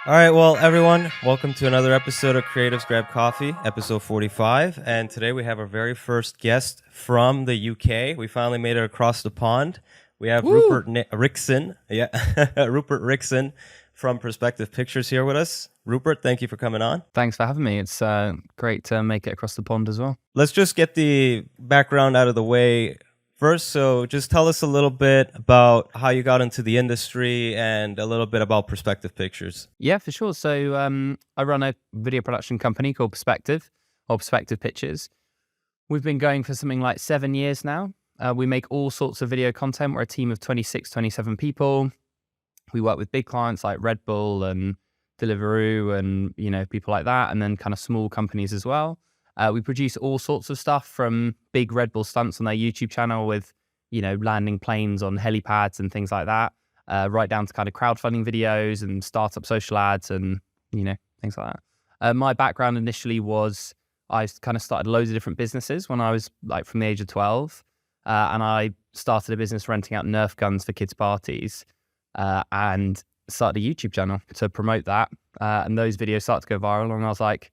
All right, well, everyone, welcome to another episode of Creatives Grab Coffee, episode 45. And today we have our very first guest from the UK. We finally made it across the pond. We have Rupert Rixon, Rupert Rixon from Perspective Pictures here with us. Rupert, thank you for coming on. Thanks for having me. It's great to make it across the pond as well. Let's just get the background out of the way first. So just tell us a little bit about how you got into the industry and a little bit about Perspective Pictures. Yeah, for sure. So I run a video production company called Perspective, or Perspective Pictures. We've been going for something like 7 years now. We make all sorts of video content. We're a team of 26, 27 people. We work with big clients like Red Bull and Deliveroo and, people like that, and then kind of small companies as well. We produce all sorts of stuff from big Red Bull stunts on their YouTube channel with, landing planes on helipads and things like that, right down to kind of crowdfunding videos and startup social ads and, things like that. My background initially was I kind of started loads of different businesses when I was like from the age of 12. And I started a business renting out Nerf guns for kids' parties and started a YouTube channel to promote that. And those videos started to go viral and I was like,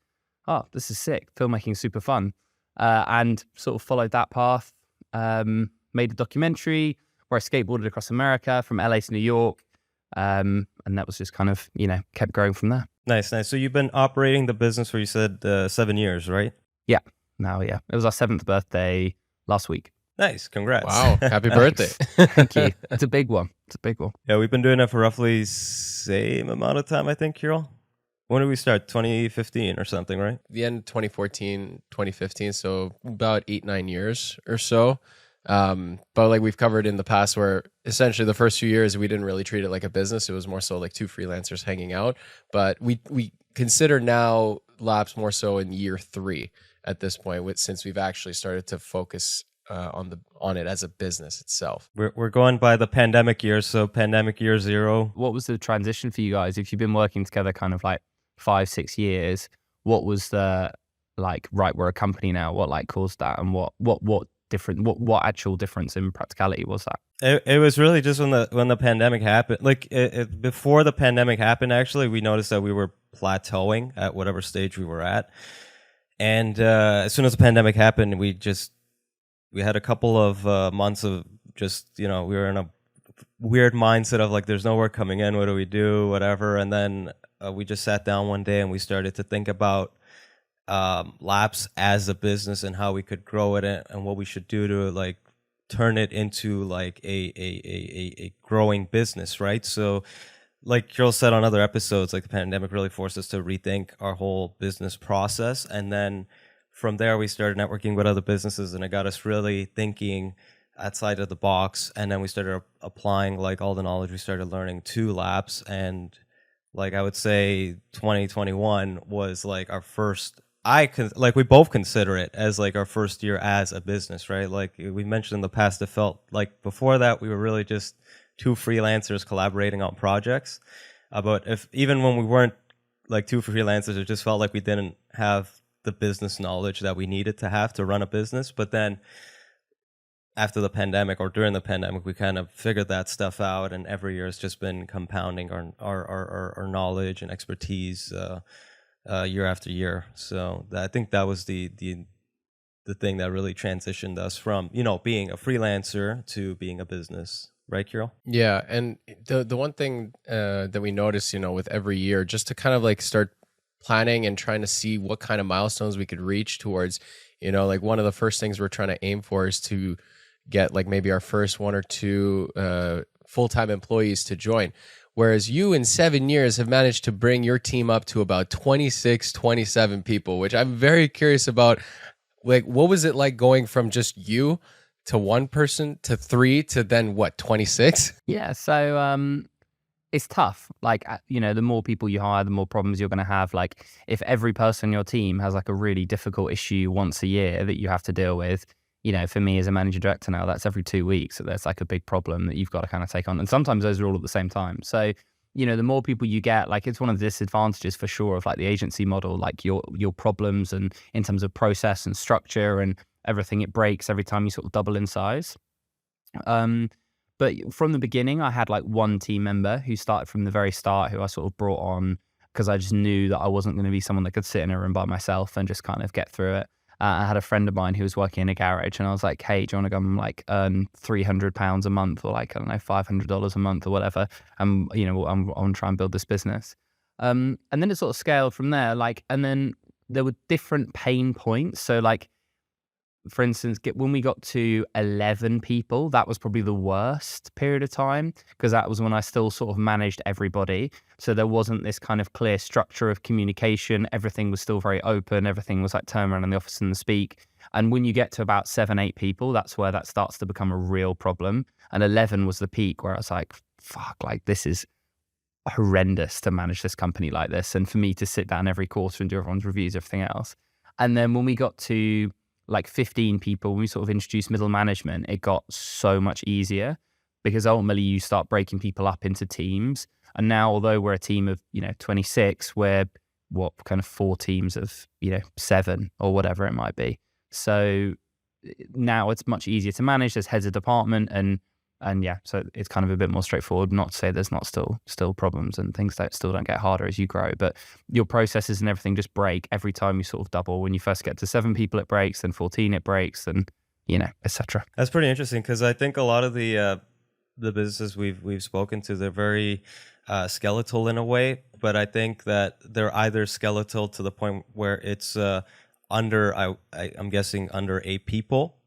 oh, this is sick. Filmmaking is super fun. And sort of followed that path, made a documentary where I skateboarded across America from LA to New York. And that was just kind of, kept growing from there. Nice. So you've been operating the business for, you said, 7 years, right? Yeah. It was our 7th birthday last week. Nice. Congrats. Wow. Happy birthday. Thank you. It's a big one. Yeah, we've been doing it for roughly same amount of time, I think, Kirill. When did we start? 2015 or something, right? The end of 2014, 2015. So about 8-9 years or so. But like we've covered in the past where essentially the first few years, we didn't really treat it like a business. It was more so like two freelancers hanging out. But we consider now Lapse more so in year 3 at this point, since we've actually started to focus on it as a business itself. We're going by the pandemic year, so pandemic year 0. What was the transition for you guys? If you've been working together kind of like 5-6 years, what was the like, right, we're a company now, what like caused that, and what actual difference in practicality was that? It was really just when the pandemic happened. Like before the pandemic happened, actually, we noticed that we were plateauing at whatever stage we were at. And as soon as the pandemic happened, we had a couple of months of just, we were in a weird mindset of like, there's no work coming in. What do we do? Whatever. And then we just sat down one day and we started to think about Lapse as a business and how we could grow it and what we should do to like turn it into like a growing business, right? So like Kirill said on other episodes, like the pandemic really forced us to rethink our whole business process. And then from there, we started networking with other businesses and it got us really thinking outside of the box. And then we started applying like all the knowledge we started learning to Lapse. And like I would say 2021 was like our first, we both consider it as like our first year as a business, right? Like we mentioned in the past, it felt like before that we were really just two freelancers collaborating on projects. But even when we weren't like two freelancers, it just felt like we didn't have the business knowledge that we needed to have to run a business. But then after the pandemic or during the pandemic, we kind of figured that stuff out, and every year has just been compounding our knowledge and expertise year after year. So I think that was the thing that really transitioned us from being a freelancer to being a business, right, Kirill? Yeah, and the one thing that we notice, with every year, just to kind of like start planning and trying to see what kind of milestones we could reach towards, like one of the first things we're trying to aim for is to get like maybe our first 1 or 2 full-time employees to join. Whereas you in 7 years have managed to bring your team up to about 26, 27 people, which I'm very curious about. Like, what was it like going from just you to 1 person to 3 to then what, 26? Yeah. So, it's tough. Like, the more people you hire, the more problems you're going to have. Like if every person in your team has like a really difficult issue once a year that you have to deal with, for me as a manager director now, that's every 2 weeks. So there's like a big problem that you've got to kind of take on. And sometimes those are all at the same time. So, the more people you get, like it's one of the disadvantages for sure of like the agency model, like your problems and in terms of process and structure and everything, it breaks every time you sort of double in size. But from the beginning, I had like one team member who started from the very start, who I sort of brought on because I just knew that I wasn't going to be someone that could sit in a room by myself and just kind of get through it. I had a friend of mine who was working in a garage, and I was like, hey, do you want to go and like earn £300 a month, or like, I don't know, $500 a month or whatever? And, you know, I'm trying to build this business. And then it sort of scaled from there. Like, and then there were different pain points. So like, for instance, when we got to 11 people, that was probably the worst period of time, because that was when I still sort of managed everybody. So there wasn't this kind of clear structure of communication. Everything was still very open. Everything was like turn around in the office and speak. And when you get to about 7, 8 people, that's where that starts to become a real problem. And 11 was the peak where I was like, fuck, like this is horrendous to manage this company like this. And for me to sit down every quarter and do everyone's reviews, everything else. And then when we got to like 15 people, when we sort of introduced middle management, it got so much easier, because ultimately you start breaking people up into teams. And now, although we're a team of, 26, we're kind of 4 teams of, 7 or whatever it might be. So now it's much easier to manage. There's heads of department and yeah, so it's kind of a bit more straightforward. Not to say there's not still problems and things that still don't get harder as you grow, but your processes and everything just break every time you sort of double. When you first get to 7 people, it breaks, then 14, it breaks, and etc. That's pretty interesting, because I think a lot of the businesses we've spoken to, they're very skeletal in a way, but I think that they're either skeletal to the point where it's I'm guessing under 8 people,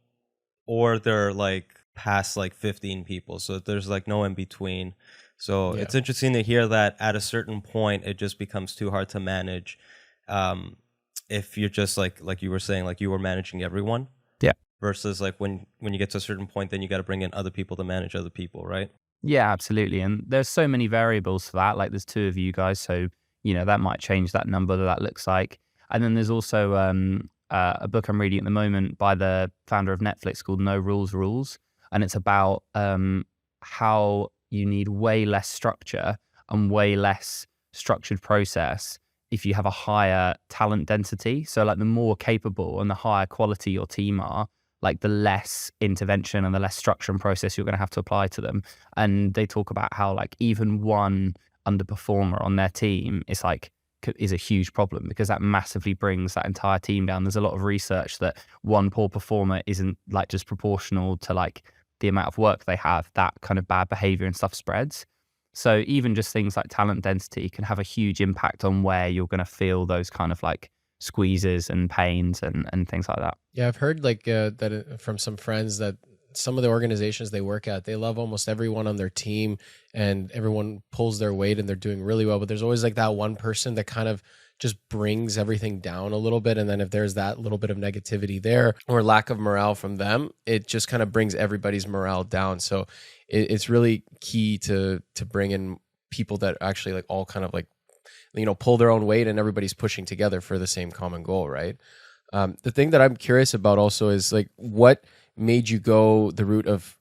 or they're like past like 15 people. So there's like no in between. So it's interesting to hear that at a certain point, it just becomes too hard to manage. If you're just like you were saying, like you were managing everyone. Yeah. Versus like when you get to a certain point, then you got to bring in other people to manage other people, right? Yeah, absolutely. And there's so many variables for that. Like there's 2 of you guys, so that might change that number that looks like. And then there's also a book I'm reading at the moment by the founder of Netflix called No Rules Rules. And it's about how you need way less structure and way less structured process if you have a higher talent density. So like the more capable and the higher quality your team are, like the less intervention and the less structure and process you're going to have to apply to them. And they talk about how like even one underperformer on their team is a huge problem, because that massively brings that entire team down. There's a lot of research that one poor performer isn't like just proportional to like the amount of work they have. That kind of bad behavior and stuff spreads. So even just things like talent density can have a huge impact on where you're going to feel those kind of like squeezes and pains and things like that. Yeah, I've heard like that from some friends that some of the organizations they work at, they love almost everyone on their team and everyone pulls their weight and they're doing really well. But there's always like that one person that kind of just brings everything down a little bit. And then if there's that little bit of negativity there or lack of morale from them, it just kind of brings everybody's morale down. So it's really key to bring in people that actually like all kind of like, pull their own weight and everybody's pushing together for the same common goal, right? The thing that I'm curious about also is like, what made you go the route of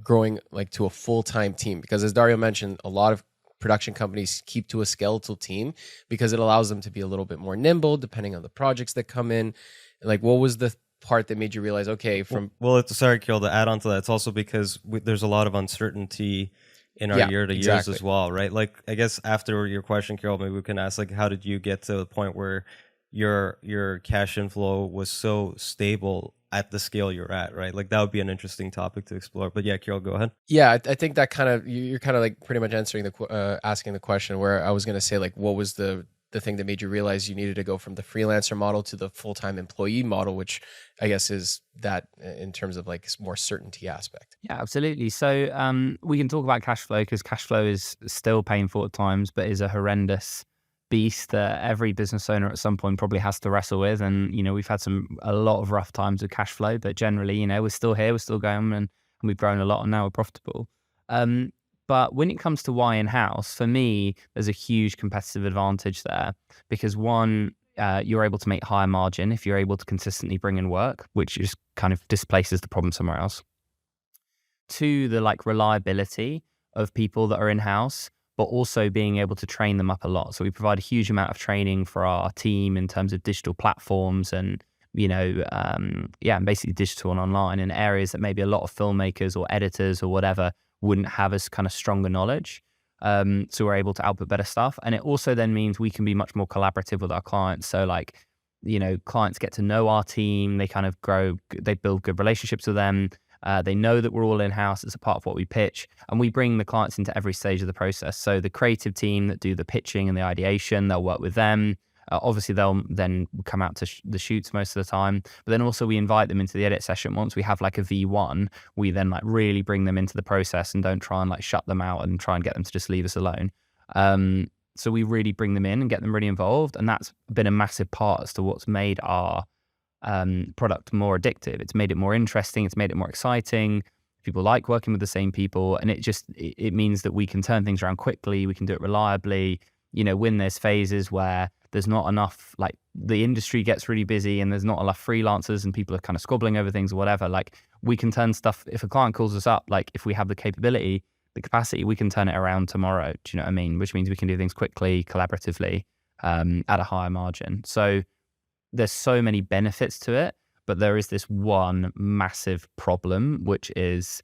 growing like to a full-time team? Because as Dario mentioned, a lot of production companies keep to a skeletal team because it allows them to be a little bit more nimble depending on the projects that come in. Like, what was the part that made you realize, okay, sorry, Kirill, to add on to that, it's also because there's a lot of uncertainty in our year to years as well, right? Like, I guess after your question, Kirill, maybe we can ask, like, how did you get to the point where your cash inflow was so stable at the scale you're at, right? Like that would be an interesting topic to explore. But yeah, Kirill, go ahead. Yeah, I think that kind of, you're kind of like pretty much answering asking the question, where I was going to say like, what was the thing that made you realize you needed to go from the freelancer model to the full-time employee model, which I guess is that in terms of like more certainty aspect. Yeah, absolutely. So we can talk about cash flow, because cash flow is still painful at times, but is a horrendous beast that every business owner at some point probably has to wrestle with. And we've had a lot of rough times with cash flow, but generally we're still here, we're still going, and we've grown a lot, and now we're profitable. But when it comes to why in-house, for me, there's a huge competitive advantage there, because one, you're able to make higher margin if you're able to consistently bring in work, which just kind of displaces the problem somewhere else. 2, the like reliability of people that are in-house, but also being able to train them up a lot. So we provide a huge amount of training for our team in terms of digital platforms and, basically digital and online, in areas that maybe a lot of filmmakers or editors or whatever wouldn't have as kind of stronger knowledge. So we're able to output better stuff. And it also then means we can be much more collaborative with our clients. So like, clients get to know our team, they kind of grow, they build good relationships with them. They know that we're all in-house. It's a part of what we pitch, and we bring the clients into every stage of the process. So the creative team that do the pitching and the ideation, they'll work with them. Obviously, they'll then come out to the shoots most of the time. But then also we invite them into the edit session. Once we have like a V1, we then like really bring them into the process and don't try and like shut them out and try and get them to just leave us alone. So we really bring them in and get them really involved. And that's been a massive part as to what's made our product more addictive. It's made it more interesting. It's made it more exciting. People like working with the same people. And it means that we can turn things around quickly. We can do it reliably. When there's phases where there's not enough, like the industry gets really busy and there's not enough freelancers and people are kind of squabbling over things or whatever, like we can turn stuff, if a client calls us up, like if we have the capability, the capacity, we can turn it around tomorrow. Do you know what I mean? Which means we can do things quickly, collaboratively, at a higher margin. So there's so many benefits to it, but there is this one massive problem, which is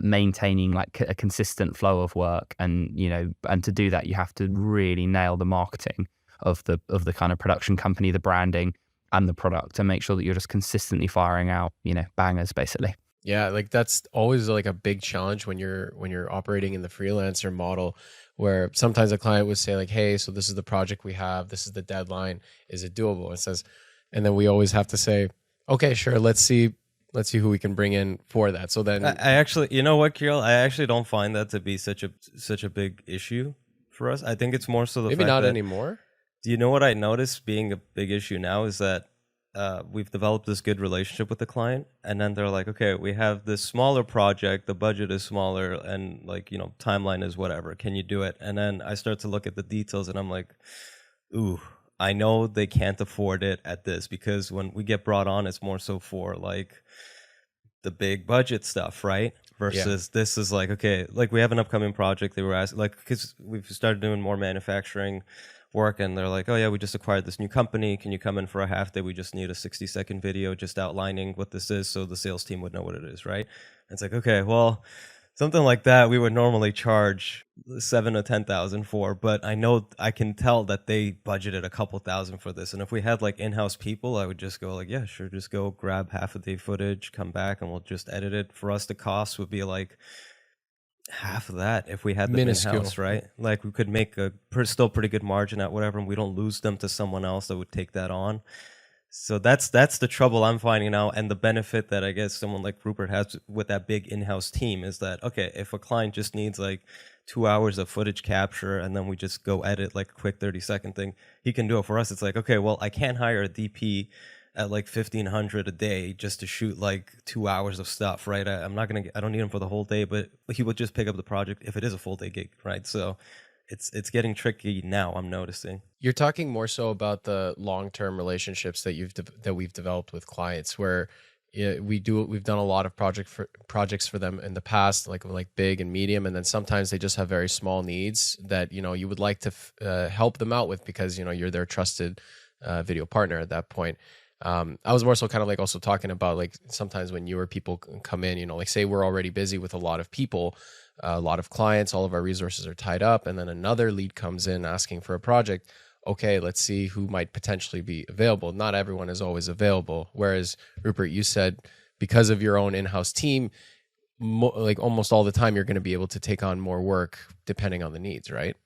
maintaining like a consistent flow of work. And, and to do that, you have to really nail the marketing of the kind of production company, the branding and the product, to make sure that you're just consistently firing out, bangers basically. Yeah, like that's always like a big challenge when you're operating in the freelancer model, where sometimes a client would say like, hey, so this is the project we have, this is the deadline, is it doable? It says, and then we always have to say, okay, sure, let's see who we can bring in for that. So then I actually, you know what, Kirill, I actually don't find that to be such a big issue for us. I think it's more so the maybe fact not that, anymore. do you know what I noticed being a big issue now is that we've developed this good relationship with the client, and then they're like, okay, we have this smaller project, the budget is smaller, and like, timeline is whatever, can you do it? And then I start to look at the details and I'm like, ooh, I know they can't afford it at this, because when we get brought on, it's more so for like the big budget stuff, right? Versus this is like, okay, like we have an upcoming project. They were asking, like, because we've started doing more manufacturing work, and they're like, oh yeah, we just acquired this new company, can you come in for a half day? We just need a 60-second video just outlining what this is so the sales team would know what it is, right? And it's like, okay, well, something like that we would normally charge 7,000 to 10,000 for, but I can tell that they budgeted a couple thousand for this. And if we had like in-house people, I would just go like, yeah, sure, just go grab half a day footage, come back, and we'll just edit it. For us, the cost would be like half of that if we had them in-house, right? Like we could make a still pretty good margin at whatever, and we don't lose them to someone else that would take that on. So that's the trouble I'm finding now. And the benefit that I guess someone like Rupert has with that big in-house team is that, okay, if a client just needs like 2 hours of footage capture and then we just go edit like a quick 30-second thing, he can do it. For us, it's like, okay, well, I can't hire a DP at like $1,500 a day just to shoot like 2 hours of stuff, right? I don't need him for the whole day, but he would just pick up the project if it is a full day gig, right? So it's getting tricky now, I'm noticing. You're talking more so about the long-term relationships that we've developed with clients, where we've done a lot of projects for them in the past, like big and medium, and then sometimes they just have very small needs that you would like to help them out with, because you're their trusted video partner at that point. I was more so kind of like also talking about like sometimes when newer people come in, like say we're already busy with a lot of people, a lot of clients, all of our resources are tied up, and then another lead comes in asking for a project. Okay, let's see who might potentially be available. Not everyone is always available. Whereas Rupert, you said because of your own in-house team, like almost all the time you're going to be able to take on more work depending on the needs, right?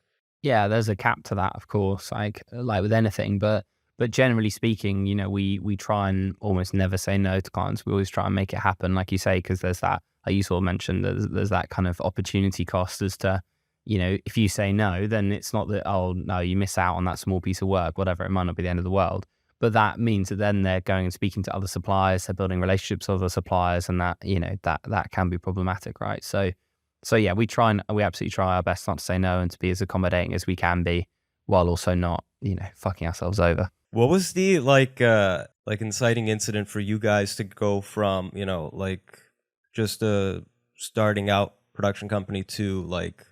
Yeah, there's a cap to that, of course, like with anything, but generally speaking, we try and almost never say no to clients. We always try and make it happen, like you say, because there's that, like you sort of mentioned, there's that kind of opportunity cost as to, if you say no, then it's not that, oh no, you miss out on that small piece of work, whatever, it might not be the end of the world. But that means that then they're going and speaking to other suppliers, they're building relationships with other suppliers, and that, that can be problematic, right? So yeah, we absolutely try our best not to say no and to be as accommodating as we can be, while also not, fucking ourselves over. What was the like inciting incident for you guys to go from, like just a starting out production company to like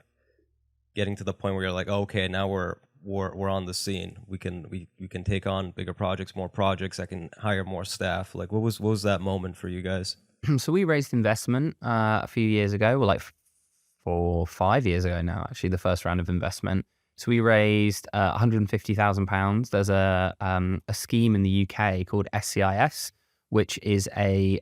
getting to the point where you're like, oh, okay, now we're on the scene. We can take on bigger projects, more projects. I can hire more staff. Like what was that moment for you guys? So we raised investment a few years ago, well, like 5 years ago now, actually, the first round of investment. So we raised £150,000. There's a scheme in the UK called SEIS, which is a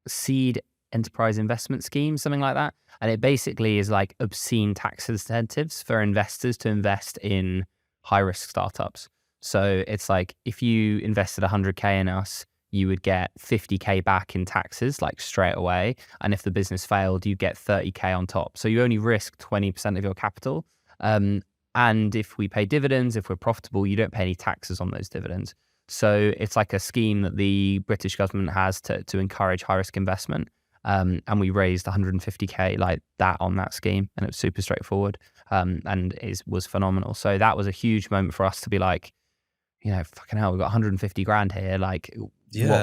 seed enterprise investment scheme, something like that. And it basically is like obscene tax incentives for investors to invest in high-risk startups. So it's like if you invested 100K in us, you would get 50K back in taxes like straight away. And if the business failed, you get 30K on top. So you only risk 20% of your capital. And if we pay dividends, if we're profitable, you don't pay any taxes on those dividends. So it's like a scheme that the British government has to encourage high risk investment. And we raised 150K like that on that scheme, and it was super straightforward. And it was phenomenal. So that was a huge moment for us to be like, you know, fucking hell, we've got 150 grand here. Like,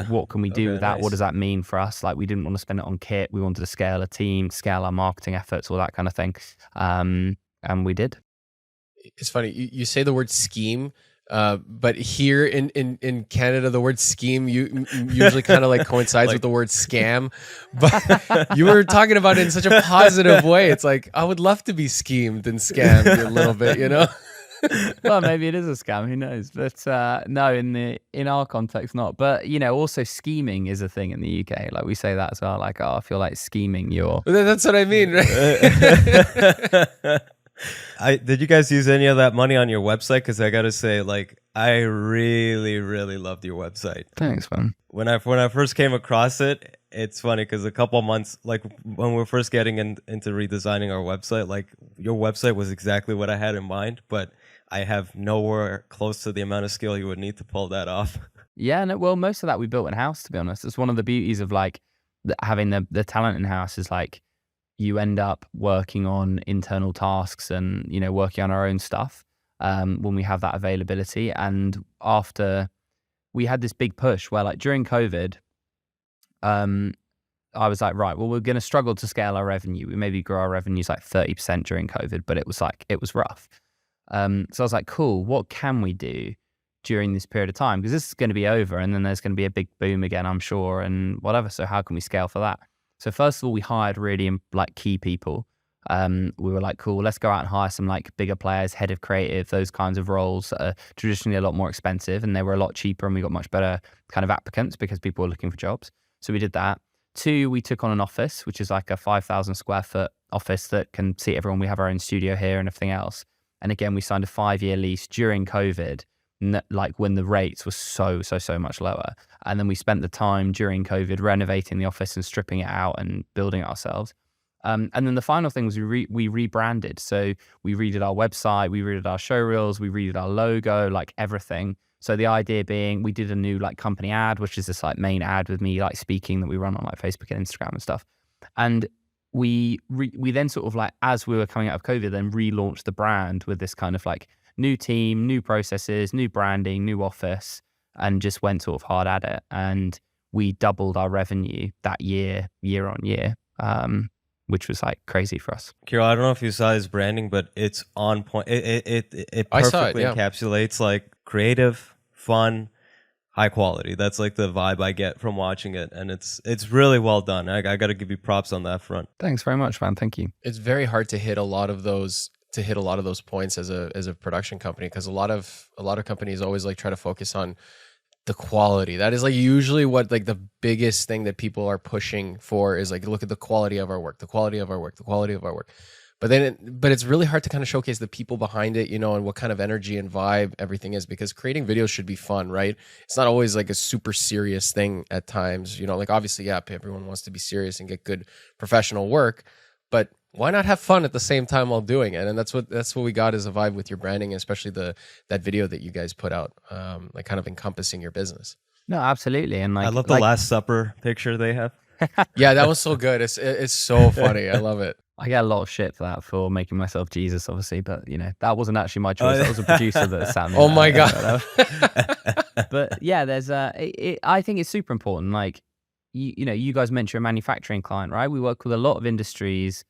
what can we do with that? Nice. What does that mean for us? Like, we didn't want to spend it on kit. We wanted to scale a team, scale our marketing efforts, all that kind of thing. And we did. It's funny. You say the word scheme, but here in Canada, the word scheme usually kind of like coincides with the word scam. But you were talking about it in such a positive way. It's like, I would love to be schemed and scammed a little bit, you know? Well, maybe it is a scam, who knows? But no, in our context, not. But, you know, also scheming is a thing in the UK. Like, we say that as well. Like, oh, I feel like scheming you're... That's what I mean, right? Did you guys use any of that money on your website? Because I got to say, like, I really, really loved your website. Thanks, man. When I first came across it, it's funny because a couple of months, like when we were first getting into redesigning our website, like your website was exactly what I had in mind, but I have nowhere close to the amount of skill you would need to pull that off. Yeah, no, well, most of that we built in-house, to be honest. It's one of the beauties of like having the talent in-house is like you end up working on internal tasks and, you know, working on our own stuff when we have that availability. And after we had this big push where like during COVID, I was like, right, well, we're going to struggle to scale our revenue. We maybe grew our revenues like 30% during COVID, but it was rough. So I was like, cool, what can we do during this period of time? Because this is going to be over and then there's going to be a big boom again, I'm sure, and whatever. So how can we scale for that? So first of all, we hired really like key people. We were like, cool, let's go out and hire some like bigger players, head of creative, those kinds of roles that are traditionally a lot more expensive, and they were a lot cheaper and we got much better kind of applicants because people were looking for jobs. So we did that. 2, we took on an office, which is like a 5,000 square foot office that can seat everyone. We have our own studio here and everything else. And again, we signed a 5-year lease during COVID, like when the rates were so much lower. And then we spent the time during COVID renovating the office and stripping it out and building it ourselves. And then the final thing was we rebranded. So we redid our website, we redid our show reels, we redid our logo, like everything. So the idea being we did a new like company ad, which is this like main ad with me like speaking that we run on like Facebook and Instagram and stuff. And we then sort of like, as we were coming out of COVID, then relaunched the brand with this kind of like new team, new processes, new branding, new office, and just went sort of hard at it. And we doubled our revenue that year on year, which was like crazy for us. Kirill, I don't know if you saw his branding, but it's on point. It perfectly encapsulates like creative, fun, high quality. That's like the vibe I get from watching it, and it's really well done. I got to give you props on that front. Thanks very much, man. Thank you. It's very hard to hit a lot of those points as a production company, because a lot of companies always like try to focus on the quality. That is like usually what like the biggest thing that people are pushing for is like, look at the quality of our work, the quality of our work, the quality of our work. But it's really hard to kind of showcase the people behind it, you know, and what kind of energy and vibe everything is, because creating videos should be fun, right? It's not always like a super serious thing at times, you know, like obviously, yeah, everyone wants to be serious and get good professional work, but why not have fun at the same time while doing it? And that's what we got as a vibe with your branding, especially that video that you guys put out, like kind of encompassing your business. No, absolutely. And like, I love the Last Supper picture they have. Yeah, that was so good. It's so funny. I love it. I get a lot of shit for that, for making myself Jesus, obviously, but you know, that wasn't actually my choice. That was a producer that sat me. Oh my God. But yeah, there's I think it's super important. Like, you know, you guys mentioned a manufacturing client, right? We work with a lot of industries,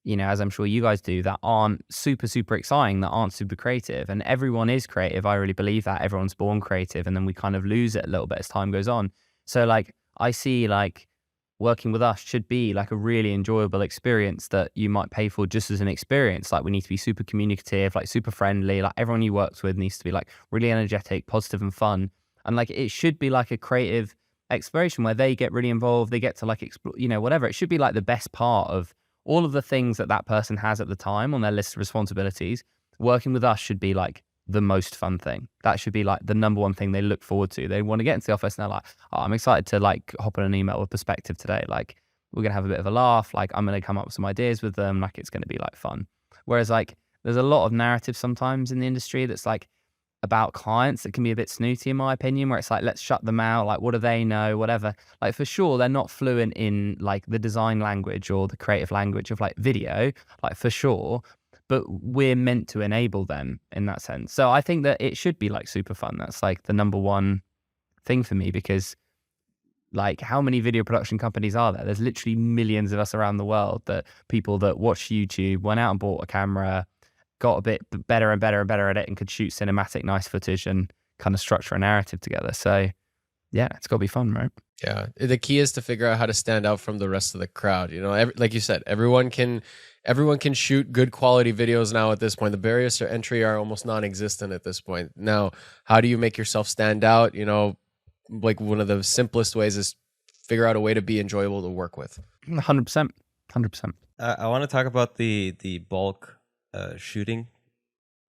you know, as I'm sure you guys do, that aren't super exciting, that aren't super creative. And everyone is creative. I really believe that. Everyone's born creative, and then we kind of lose it a little bit as time goes on. So like, I see like working with us should be like a really enjoyable experience that you might pay for just as an experience. Like we need to be super communicative, like super friendly, like everyone you works with needs to be like really energetic, positive and fun. And like it should be like a creative exploration where they get really involved, they get to like explore, you know, whatever. It should be like the best part of all of the things that that person has at the time on their list of responsibilities. Working with us should be like the most fun thing. That should be like the number one thing they look forward to. They want to get into the office and they're like, oh, I'm excited to like hop on an email with perspective today. Like we're going to have a bit of a laugh. Like I'm going to come up with some ideas with them. Like it's going to be like fun. Whereas like there's a lot of narrative sometimes in the industry that's like about clients that can be a bit snooty in my opinion, where it's like, let's shut them out. Like, what do they know? Whatever. Like for sure, they're not fluent in like the design language or the creative language of like video, like for sure. But we're meant to enable them in that sense. So I think that it should be like super fun. That's like the number one thing for me, because like how many video production companies are there? There's literally millions of us around the world, that people that watch YouTube, went out and bought a camera, got a bit better and better and better at it, and could shoot cinematic, nice footage and kind of structure a narrative together. So yeah, it's got to be fun, right? Yeah. The key is to figure out how to stand out from the rest of the crowd. You know, like you said, everyone can shoot good quality videos now at this point. The barriers to entry are almost non-existent at this point. Now, how do you make yourself stand out? You know, like one of the simplest ways is figure out a way to be enjoyable to work with. 100%. 100%. I want to talk about the bulk shooting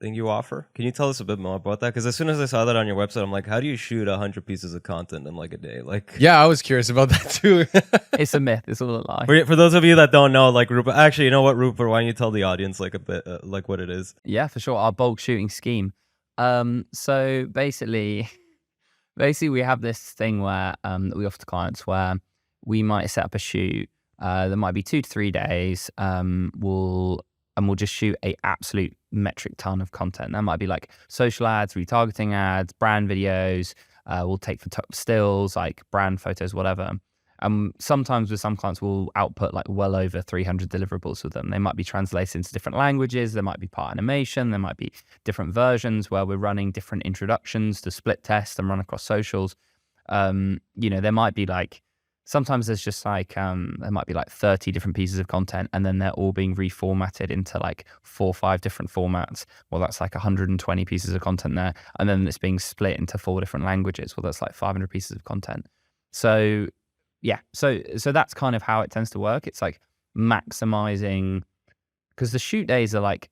thing you offer. Can you tell us a bit more about that? Because as soon as I saw that on your website, I'm like, how do you shoot 100 pieces of content in like a day? Like, yeah, I was curious about that too. It's a myth. It's all a lie. For those of you that don't know, like Rupert, actually, you know what, Rupert, why don't you tell the audience like a bit like what it is? Yeah, for sure. Our bulk shooting scheme. So basically we have this thing where that we offer to clients where we might set up a shoot. There might be 2 to 3 days. We'll just shoot a absolute metric ton of content. That might be like social ads, retargeting ads, brand videos. We'll take stills, like brand photos, whatever. Sometimes with some clients, we'll output like well over 300 deliverables with them. They might be translated into different languages. There might be part animation. There might be different versions where we're running different introductions to split test and run across socials. You know, there might be like, sometimes there's just like, there might be like 30 different pieces of content, and then they're all being reformatted into like 4 or 5 different formats. Well, that's like 120 pieces of content there. And then it's being split into 4 different languages. Well, that's like 500 pieces of content. So yeah, so that's kind of how it tends to work. It's like maximizing, because the shoot days are like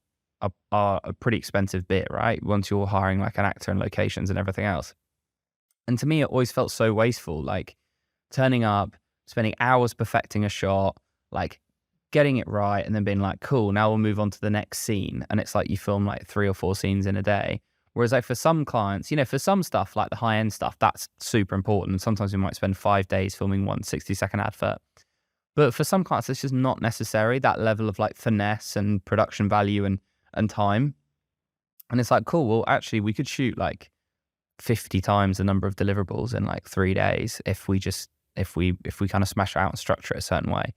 are a pretty expensive bit, right? Once you're hiring like an actor and locations and everything else. And to me, it always felt so wasteful, like turning up, spending hours perfecting a shot, like getting it right, and then being like, cool, now we'll move on to the next scene. And it's like you film like 3 or 4 scenes in a day. Whereas like for some clients, you know, for some stuff, like the high end stuff, that's super important. Sometimes we might spend 5 days filming one 60-second advert. But for some clients, it's just not necessary, that level of like finesse and production value and time. And it's like, cool, well, actually we could shoot like 50 times the number of deliverables in like 3 days if we kind of smash it out and structure it a certain way.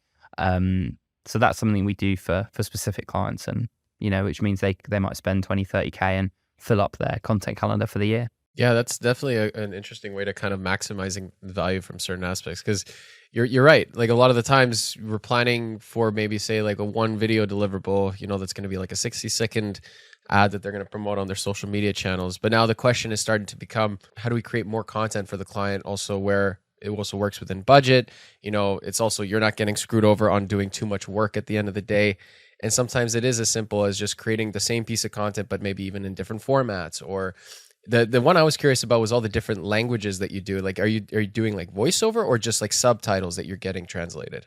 So that's something we do for specific clients, and, you know, which means they might spend 20, 30K and fill up their content calendar for the year. Yeah, that's definitely an interesting way to kind of maximizing value from certain aspects, because you're right. Like a lot of the times we're planning for maybe say like a 1 video deliverable, you know, that's going to be like a 60-second ad that they're going to promote on their social media channels. But now the question is starting to become, how do we create more content for the client also where it also works within budget? You know, it's also, you're not getting screwed over on doing too much work at the end of the day. And sometimes it is as simple as just creating the same piece of content, but maybe even in different formats. Or the one I was curious about was all the different languages that you do. Like, are you doing like voiceover or just like subtitles that you're getting translated?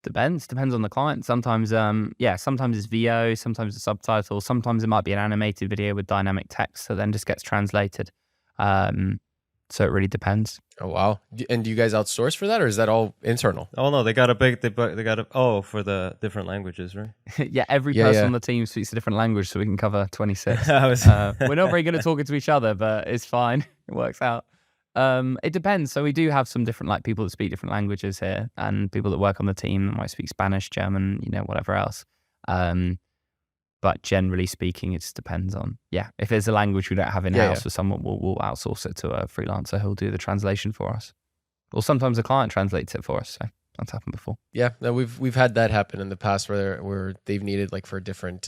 Depends on the client. Sometimes, sometimes it's VO, sometimes it's subtitles, sometimes it might be an animated video with dynamic text, so then just gets translated. So it really depends. Oh, wow. And do you guys outsource for that, or is that all internal? Oh no, they got for the different languages, right? Yeah, every person on the team speaks a different language, so we can cover 26. We're not very good at talking to each other, but it's fine. It works out. It depends. So we do have some different like people that speak different languages here, and people that work on the team that might speak Spanish, German, you know, whatever else. But generally speaking, it just depends on, if there's a language we don't have in-house for someone, we'll outsource it to a freelancer who'll do the translation for us. Or sometimes a client translates it for us. So That's happened before. Yeah, no, we've had that happen in the past where they've needed like for different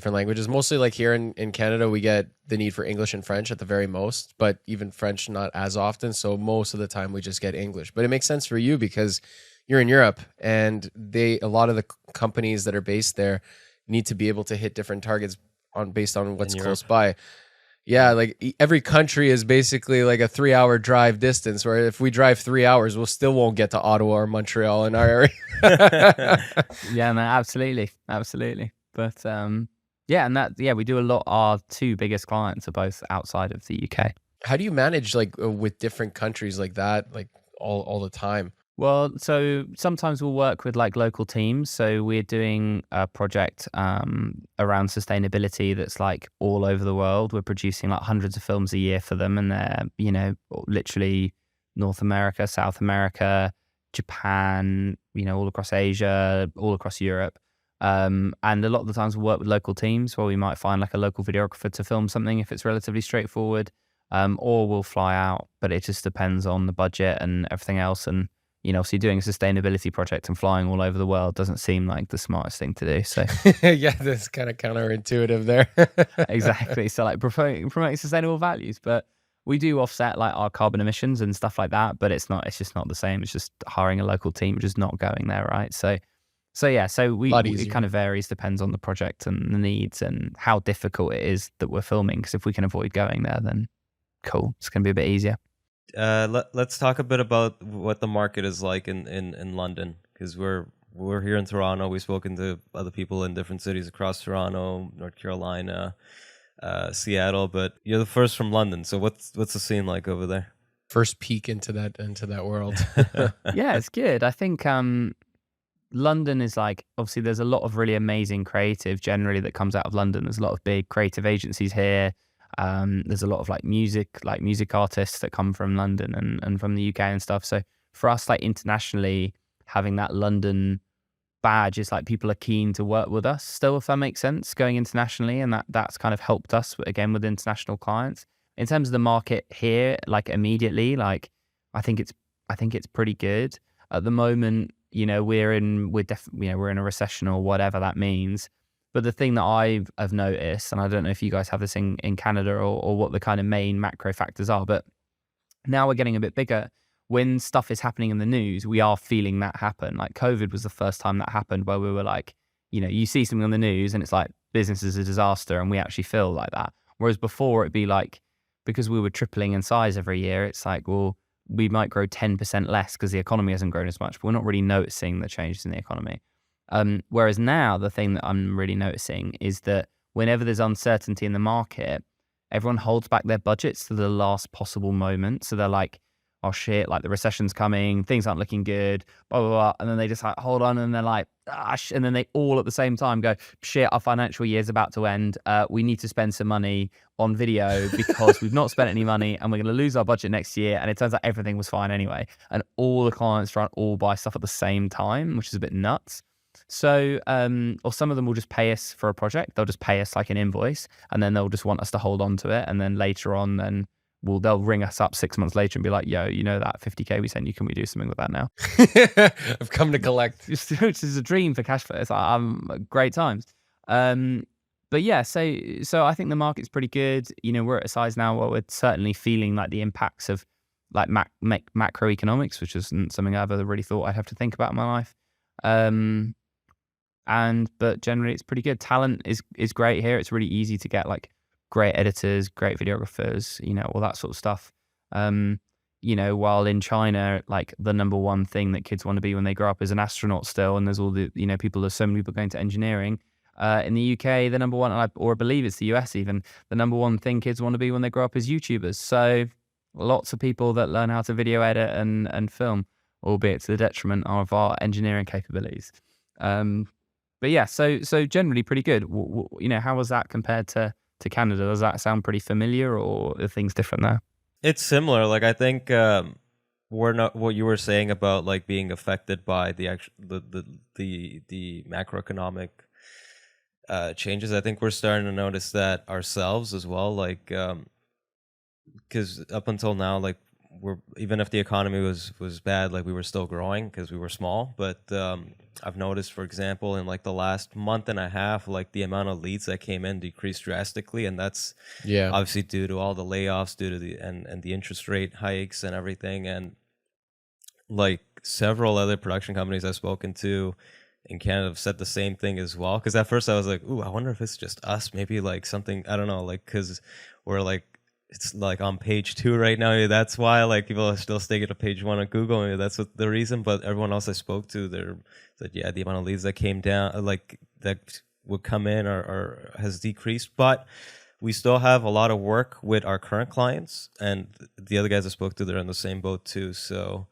languages. Mostly like here in Canada, we get the need for English and French at the very most, but even French not as often. So most of the time we just get English. But it makes sense for you because you're in Europe, and a lot of the companies that are based there need to be able to hit different targets based on what's close by. Yeah, like every country is basically like a 3-hour drive distance, where if we drive 3 hours, we'll still won't get to Ottawa or Montreal in our area. Yeah, no, absolutely. But we do a lot. Our two biggest clients are both outside of the UK. How do you manage like with different countries like that, like all the time? Well, so sometimes we'll work with like local teams. So we're doing a project around sustainability that's like all over the world. We're producing like hundreds of films a year for them, and they're, literally North America, South America, Japan, all across Asia, all across Europe. And a lot of the times we'll work with local teams where we might find like a local videographer to film something if it's relatively straightforward, or we'll fly out, but it just depends on the budget and everything else. And so doing a sustainability project and flying all over the world doesn't seem like the smartest thing to do. So yeah, that's kind of counterintuitive there. Exactly. So like promoting sustainable values, but we do offset like our carbon emissions and stuff like that, but it's just not the same. It's just hiring a local team, just not going there. Right. So it kind of varies, depends on the project and the needs and how difficult it is that we're filming. Because if we can avoid going there, then cool. It's going to be a bit easier. Let's talk a bit about what the market is like in London, because we're here in Toronto. We've spoken to other people in different cities across Toronto, North Carolina, Seattle, but you're the first from London. So what's the scene like over there? First peek into that world. Yeah, it's good. I think London is like, obviously there's a lot of really amazing creative generally that comes out of London. There's a lot of big creative agencies here. There's a lot of like music artists that come from London and from the UK and stuff. So for us, like internationally, having that London badge is like people are keen to work with us still, if that makes sense, going internationally. And that's kind of helped us again with international clients. In terms of the market here, like immediately, like I think it's pretty good at the moment. We're in a recession or whatever that means. But the thing that I've noticed, and I don't know if you guys have this in Canada or what the kind of main macro factors are, but now we're getting a bit bigger. When stuff is happening in the news, we are feeling that happen. Like COVID was the first time that happened, where we were like, you see something on the news and it's like business is a disaster, and we actually feel like that. Whereas before it'd be like, because we were tripling in size every year, it's like, well, we might grow 10% less because the economy hasn't grown as much, but we're not really noticing the changes in the economy. Whereas now the thing that I'm really noticing is that whenever there's uncertainty in the market, everyone holds back their budgets to the last possible moment. So they're like, oh shit, like the recession's coming, things aren't looking good, blah, blah, blah. And then they just like, hold on. And they're like, and then they all at the same time go, shit, our financial year's about to end. We need to spend some money on video because we've not spent any money and we're going to lose our budget next year. And it turns out everything was fine anyway. And all the clients try and all buy stuff at the same time, which is a bit nuts. So, or some of them will just pay us for a project. They'll just pay us like an invoice, and then they'll just want us to hold on to it. And then later on, they'll ring us up 6 months later and be like, yo, that 50K we sent you, can we do something with that now? I've come to collect. Which is a dream for cash flow. It's like, great times. But yeah, so I think the market's pretty good. We're at a size now where we're certainly feeling like the impacts of like macroeconomics, which isn't something I ever really thought I'd have to think about in my life. But generally it's pretty good. Talent is great here. It's really easy to get like great editors, great videographers, all that sort of stuff. While in China, like the number one thing that kids want to be when they grow up is an astronaut still. And there's all the, there's so many people going to engineering. In the UK, the number one, or I believe it's the US even, the number one thing kids want to be when they grow up is YouTubers. So lots of people that learn how to video edit and film, albeit to the detriment of our engineering capabilities. But yeah, so generally pretty good. How was that compared to Canada? Does that sound pretty familiar, or are things different there? It's similar. Like I think we're not what you were saying about like being affected by the macroeconomic changes. I think we're starting to notice that ourselves as well. Like because up until now, like even if the economy was bad, like we were still growing because we were small. But I've noticed, for example, in like the last month and a half, like the amount of leads that came in decreased drastically, and that's Yeah. obviously due to all the layoffs, due to and the interest rate hikes and everything. And like several other production companies I've spoken to in Canada have said the same thing as well. Because at first I was like, ooh, I wonder if it's just us. Maybe like something, I don't know, like because we're like, it's like on page 2 right now. Maybe that's why like people are still sticking to page 1 on Google. Maybe that's what the reason. But everyone else I spoke to, they're said, yeah, the amount of leads that came down, like that would come in or has decreased. But we still have a lot of work with our current clients, and the other guys I spoke to, they're in the same boat too. So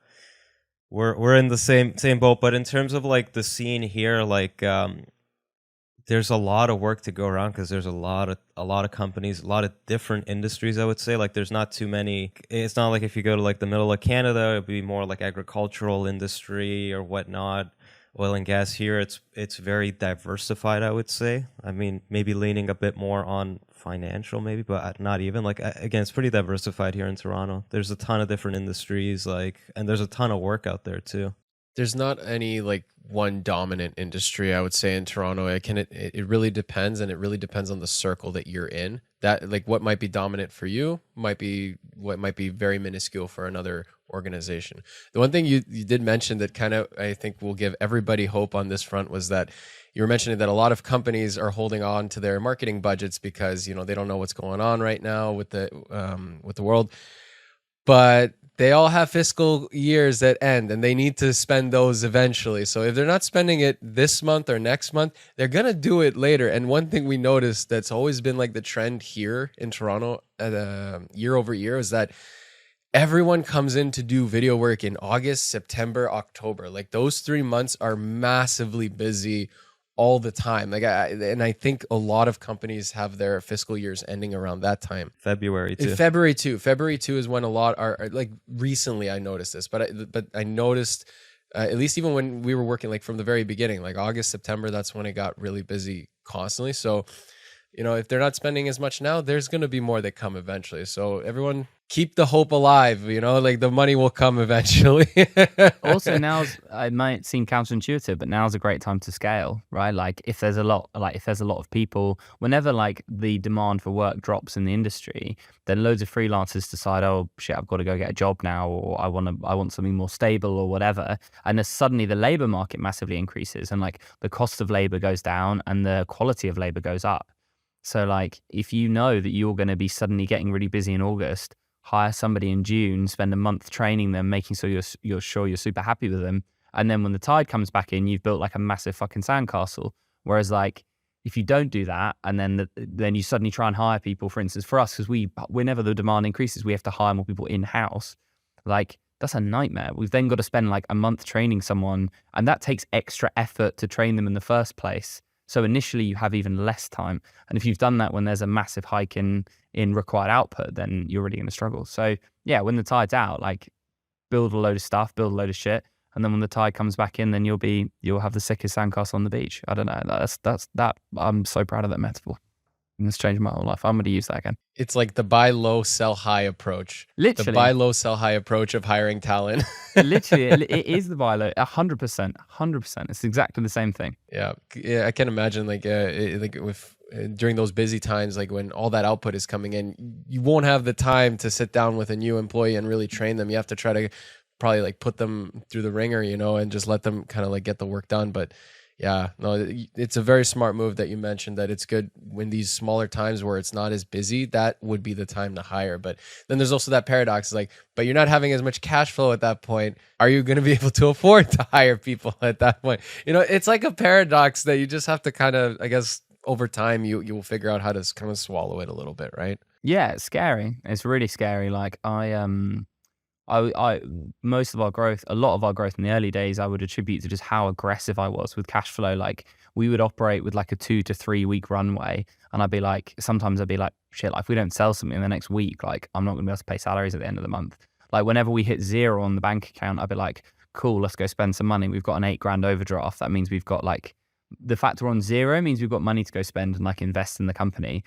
we're in the same boat. But in terms of like the scene here, like there's a lot of work to go around because there's a lot of companies, a lot of different industries. I would say like there's not too many. It's not like if you go to like the middle of Canada, it'd be more like agricultural industry or whatnot. Oil and gas here, it's very diversified, I would say. I mean, maybe leaning a bit more on financial, maybe, but not even. Like again, it's pretty diversified here in Toronto. There's a ton of different industries, like, and there's a ton of work out there too. There's not any like one dominant industry, I would say, in Toronto. It really depends, and it really depends on the circle that you're in. That like what might be dominant for you might be very minuscule for another organization. The one thing you did mention that kind of I think will give everybody hope on this front was that you were mentioning that a lot of companies are holding on to their marketing budgets because, you know, they don't know what's going on right now with the world, but they all have fiscal years that end and they need to spend those eventually. So if they're not spending it this month or next month, they're going to do it later. And one thing we noticed that's always been like the trend here in Toronto year over year is that everyone comes in to do video work in August, September, October. Like those 3 months are massively busy all the time. I think a lot of companies have their fiscal years ending around that time. February too. February too is when a lot are like recently I noticed this, but I noticed at least even when we were working like from the very beginning, like August, September, that's when it got really busy constantly. So, you know, if they're not spending as much now, there's going to be more that come eventually. So everyone keep the hope alive, you know, like the money will come eventually. Also, it might seem counterintuitive, but now's a great time to scale, right? Like if there's a lot of people, whenever like the demand for work drops in the industry, then loads of freelancers decide, oh shit, I've got to go get a job now, or I want something more stable or whatever. And then suddenly the labor market massively increases and like the cost of labor goes down and the quality of labor goes up. So like if you know that you're going to be suddenly getting really busy in August, hire somebody in June, spend a month training them, making sure you're sure you're super happy with them. And then when the tide comes back in, you've built like a massive fucking sandcastle. Whereas like if you don't do that, and then you suddenly try and hire people, for instance, for us, because whenever the demand increases, we have to hire more people in-house. Like that's a nightmare. We've then got to spend like a month training someone, and that takes extra effort to train them in the first place. So initially you have even less time. And if you've done that when there's a massive hike in required output, then you're really going to struggle. So yeah, when the tide's out, like build a load of stuff, build a load of shit. And then when the tide comes back in, then you'll have the sickest sandcastle on the beach. I don't know. That's I'm so proud of that metaphor. It's changed my whole life. I'm going to use that again. It's like the buy low, sell high approach. Literally. The buy low, sell high approach of hiring talent. Literally, it is the buy low. 100%. It's exactly the same thing. Yeah. I can imagine like with during those busy times, like when all that output is coming in, you won't have the time to sit down with a new employee and really train them. You have to try to probably like put them through the ringer, you know, and just let them kind of like get the work done. But yeah, no, it's a very smart move that you mentioned, that it's good when these smaller times where it's not as busy, that would be the time to hire. But then there's also that paradox, like, but you're not having as much cash flow at that point. Are you going to be able to afford to hire people at that point? You know, it's like a paradox that you just have to kind of, I guess, over time, you will figure out how to kind of swallow it a little bit, right? Yeah, it's scary. It's really scary. Like I most of our growth, a lot of our growth in the early days, I would attribute to just how aggressive I was with cash flow. Like we would operate with like a 2 to 3 week runway. And sometimes I'd be like, shit, like if we don't sell something in the next week, like I'm not gonna be able to pay salaries at the end of the month. Like whenever we hit 0 on the bank account, I'd be like, cool, let's go spend some money. We've got an $8,000 overdraft. That means we've got like, the fact we're on 0 means we've got money to go spend and like invest in the company.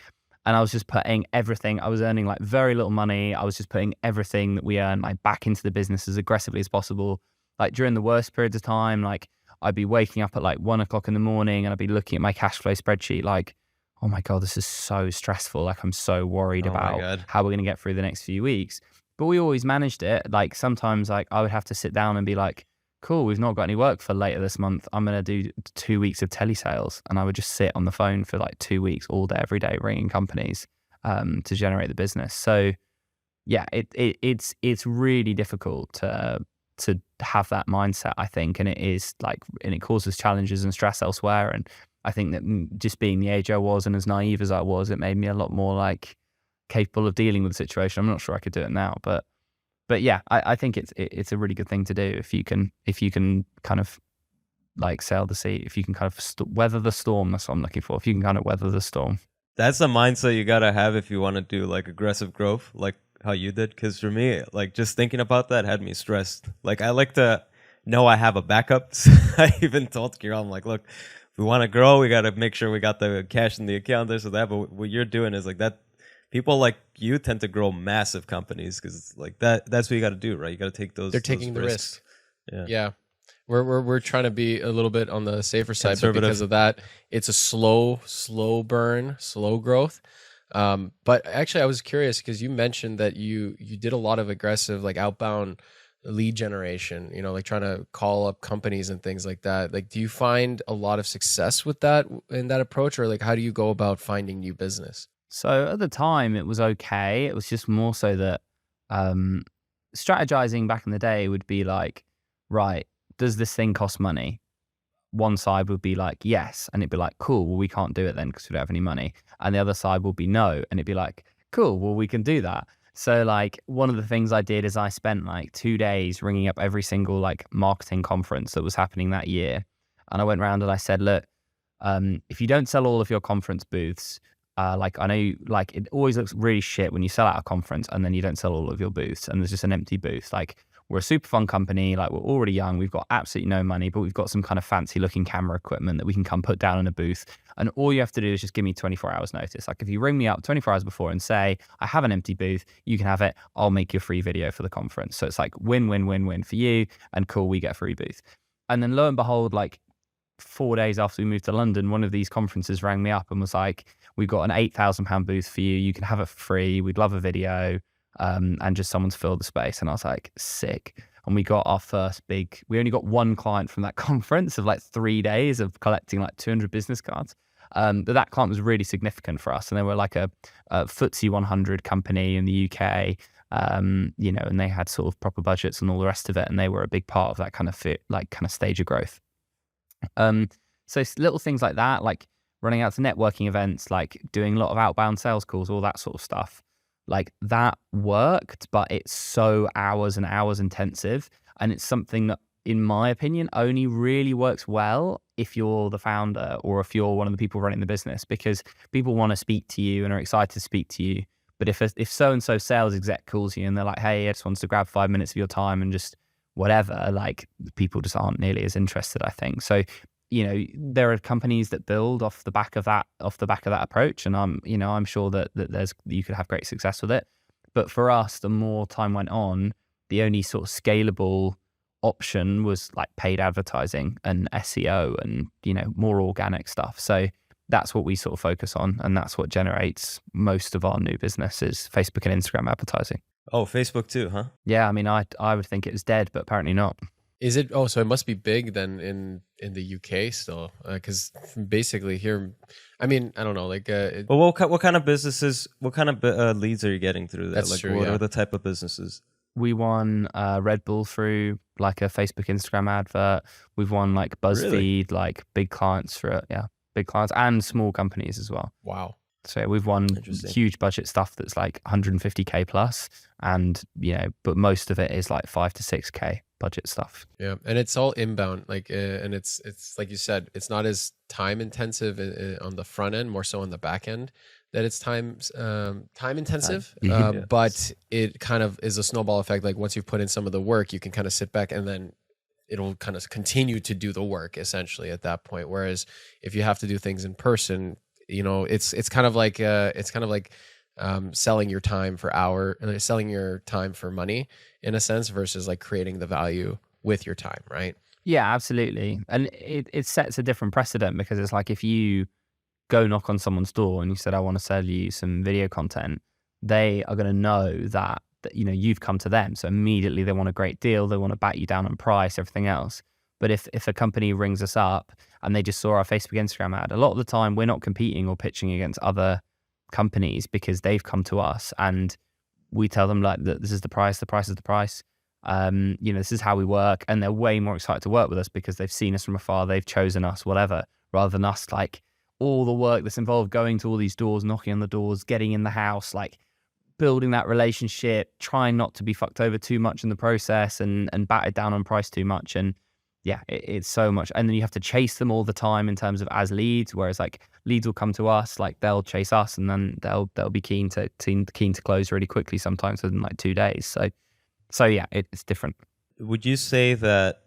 And I was just putting everything, I was earning like very little money. I was just putting everything that we earned like back into the business as aggressively as possible. Like during the worst periods of time, like I'd be waking up at like 1 o'clock in the morning and I'd be looking at my cash flow spreadsheet like, oh my God, this is so stressful. Like I'm so worried about how we're going to get through the next few weeks. But we always managed it. Like sometimes like I would have to sit down and be like, cool, we've not got any work for later this month. I'm going to do 2 weeks of telesales. And I would just sit on the phone for like 2 weeks all day, every day, ringing companies to generate the business. So yeah, it's really difficult to have that mindset, I think. And it is like, and it causes challenges and stress elsewhere. And I think that just being the age I was and as naive as I was, it made me a lot more like capable of dealing with the situation. I'm not sure I could do it now, but yeah, I think it's a really good thing to do if you can kind of like sail the sea, if you can kind of weather the storm. That's what I'm looking for. If you can kind of weather the storm. That's the mindset you gotta have if you want to do like aggressive growth, like how you did. Because for me, like just thinking about that had me stressed. Like I like to know I have a backup. So I even told Kirill, I'm like, look, if we want to grow, we got to make sure we got the cash in the account, this or that. But what you're doing is like that. People like you tend to grow massive companies because like that's what you got to do, right? You got to take those. They're taking the risk. Yeah. We're trying to be a little bit on the safer side, but because of that, it's a slow burn, slow growth. But actually, I was curious because you mentioned that you did a lot of aggressive like outbound lead generation, you know, like trying to call up companies and things like that. Like, do you find a lot of success with that in that approach, or like how do you go about finding new business? So at the time, it was okay. It was just more so that strategizing back in the day would be like, right, does this thing cost money? One side would be like, yes. And it'd be like, cool, well, we can't do it then because we don't have any money. And the other side will be no. And it'd be like, cool, well, we can do that. So like one of the things I did is I spent like 2 days ringing up every single like marketing conference that was happening that year. And I went around and I said, look, if you don't sell all of your conference booths, like I know, like it always looks really shit when you sell out a conference and then you don't sell all of your booths and there's just an empty booth. Like we're a super fun company, like we're already young, we've got absolutely no money, but we've got some kind of fancy looking camera equipment that we can come put down in a booth. And all you have to do is just give me 24 hours notice. Like if you ring me up 24 hours before and say, I have an empty booth, you can have it, I'll make you a free video for the conference. So it's like win for you and cool, we get a free booth. And then lo and behold, like 4 days after we moved to London, one of these conferences rang me up and was like, we've got an £8,000 booth for you. You can have it for free. We'd love a video. And just someone's filled the space. And I was like, sick. And we got our first we only got one client from that conference of like 3 days of collecting like 200 business cards. But that client was really significant for us. And they were like a FTSE 100 company in the UK, you know, and they had sort of proper budgets and all the rest of it. And they were a big part of that kind of stage of growth. So little things like that, like running out to networking events, like doing a lot of outbound sales calls, all that sort of stuff, like that worked, but it's so hours and hours intensive. And it's something that, in my opinion, only really works well if you're the founder or if you're one of the people running the business, because people want to speak to you and are excited to speak to you. But if so-and-so sales exec calls you and they're like, hey, I just want to grab 5 minutes of your time and just whatever, like people just aren't nearly as interested, I think. So, you know, there are companies that build off the back of that approach. And I'm sure that you could have great success with it. But for us, the more time went on, the only sort of scalable option was like paid advertising and SEO and, you know, more organic stuff. So that's what we sort of focus on. And that's what generates most of our new business is Facebook and Instagram advertising. Oh, Facebook too, huh? Yeah, I mean, I would think it was dead, but apparently not. Is it? Oh, so it must be big then in the UK still, because basically here, I mean, I don't know, like. Well, what kind of businesses? What kind of leads are you getting through that? That's like, true. What yeah. are the type of businesses? We won Red Bull through like a Facebook, Instagram advert. We've won like BuzzFeed, Really? like big clients for it. Yeah, big clients and small companies as well. Wow. So we've won huge budget stuff that's like 150K plus, and you know, but most of it is like 5 to 6K budget stuff. Yeah, and it's all inbound, like, and it's like you said, it's not as time intensive on the front end, more so on the back end. That it's time intensive, Yes. but it kind of is a snowball effect. Like once you've put in some of the work, you can kind of sit back and then it'll kind of continue to do the work essentially at that point. Whereas if you have to do things in person, you know, it's kind of like selling your time selling your time for money in a sense versus like creating the value with your time, right? Yeah, absolutely. And it sets a different precedent, because it's like if you go knock on someone's door and you said, I want to sell you some video content, they are going to know that you know you've come to them. So immediately they want a great deal. They want to bat you down on price, everything else. But if a company rings us up and they just saw our Facebook, Instagram ad, a lot of the time we're not competing or pitching against other companies, because they've come to us and we tell them like, this is the price is the price. You know, this is how we work, and they're way more excited to work with us because they've seen us from afar, they've chosen us, whatever, rather than us like all the work that's involved going to all these doors, knocking on the doors, getting in the house, like building that relationship, trying not to be fucked over too much in the process and batted down on price too much. And yeah, it's so much. And then you have to chase them all the time in terms of as leads, whereas like leads will come to us, like they'll chase us, and then they'll be keen to close really quickly, sometimes within like 2 days. So yeah, it's different. Would you say that,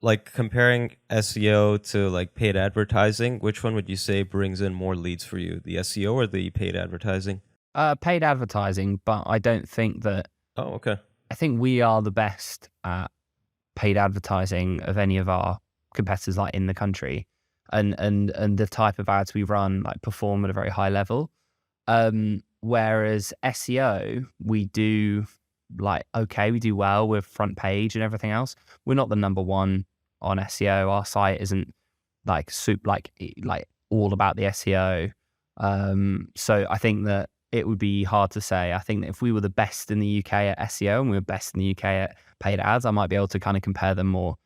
like comparing SEO to like paid advertising, which one would you say brings in more leads for you, the SEO or the paid advertising? Paid advertising, but I don't think that. Oh, okay. I think we are the best at paid advertising of any of our competitors, like in the country, and the type of ads we run like perform at a very high level. Whereas SEO, we do we do well with front page and everything else. We're not the number one on SEO. Our site isn't like all about the SEO. So I think that it would be hard to say. I think that if we were the best in the UK at SEO and we were best in the UK at paid ads, I might be able to kind of compare them more.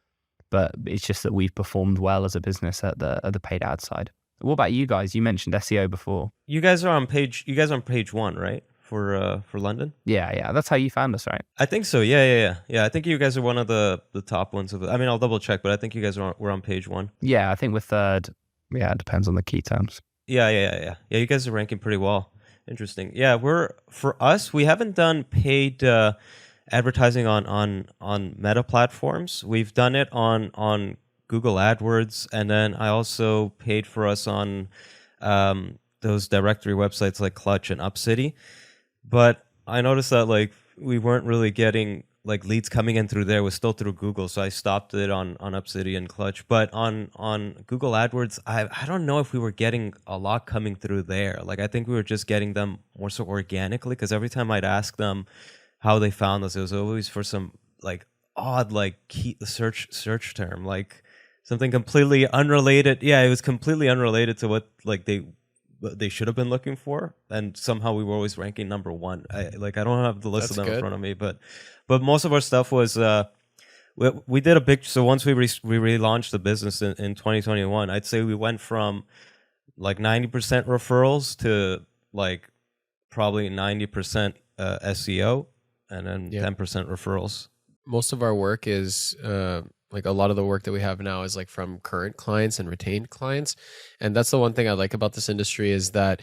But it's just that we've performed well as a business at the paid ad side. What about you guys? You mentioned SEO before. You guys are on page 1, right? For London? Yeah. That's how you found us, right? I think so. Yeah. I think you guys are one of the top ones of it. I mean, I'll double check, but I think you guys we're on page 1. Yeah, I think we're third. Yeah, it depends on the key terms. Yeah. You guys are ranking pretty well. Interesting. Yeah, for us, we haven't done paid advertising on Meta platforms. We've done it on Google AdWords, and then I also paid for us on those directory websites like Clutch and UpCity. But I noticed that like we weren't really getting like leads coming in through there. It was still through Google, so I stopped it on UpCity and Clutch. But on Google AdWords, I don't know if we were getting a lot coming through there. Like I think we were just getting them more so organically, because every time I'd ask them how they found us, it was always for some like odd like key search term, like something completely unrelated. Yeah, it was completely unrelated to what like they should have been looking for, and somehow we were always ranking number 1. I don't have the list of them in front of me, but most of our stuff was we did a big. So once we relaunched the business in 2021, I'd say we went from like 90% referrals to like probably 90% SEO, and then 10% referrals. Most of our work is like a lot of the work that we have now is like from current clients and retained clients. And that's the one thing I like about this industry, is that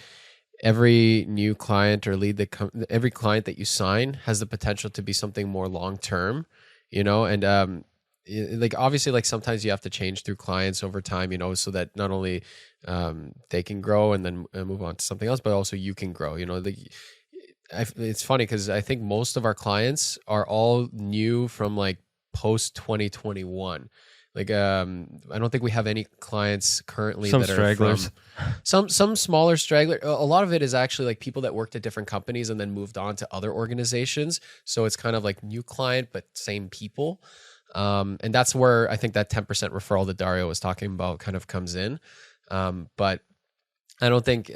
every new client or lead every client that you sign has the potential to be something more long-term, you know, and like obviously like sometimes you have to change through clients over time, you know, so that not only they can grow and then move on to something else, but also you can grow, you know. It's funny because I think most of our clients are all new from like post 2021. Like I don't think we have any clients currently Some that stragglers. are from some smaller straggler. A lot of it is actually like people that worked at different companies and then moved on to other organizations. So it's kind of like new client but same people. And that's where I think that 10% referral that Dario was talking about kind of comes in. But I think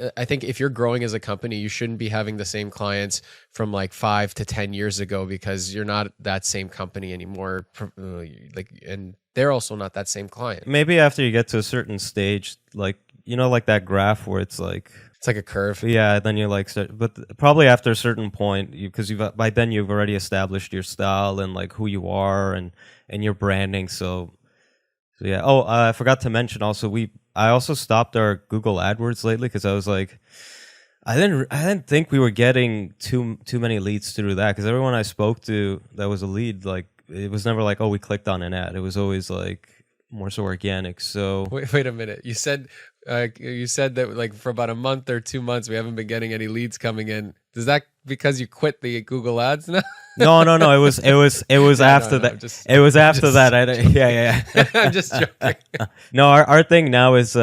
if you're growing as a company, you shouldn't be having the same clients from like 5 to 10 years ago, because you're not that same company anymore. And they're also not that same client. Maybe after you get to a certain stage, like, you know, like that graph where it's like a curve. Yeah. Then you like, but probably after a certain point, because by then you've already established your style and like who you are and your branding. So yeah. Oh, I forgot to mention also, I also stopped our Google AdWords lately because I was like, I didn't think we were getting too many leads through that, because everyone I spoke to that was a lead, like it was never like, oh, we clicked on an ad. It was always like more so organic. So wait a minute. You said You said that like for about a month or 2 months, we haven't been getting any leads coming in. Is that because you quit the Google ads now? No. It was after that. It was after that. Yeah. I'm just joking. No, our thing now is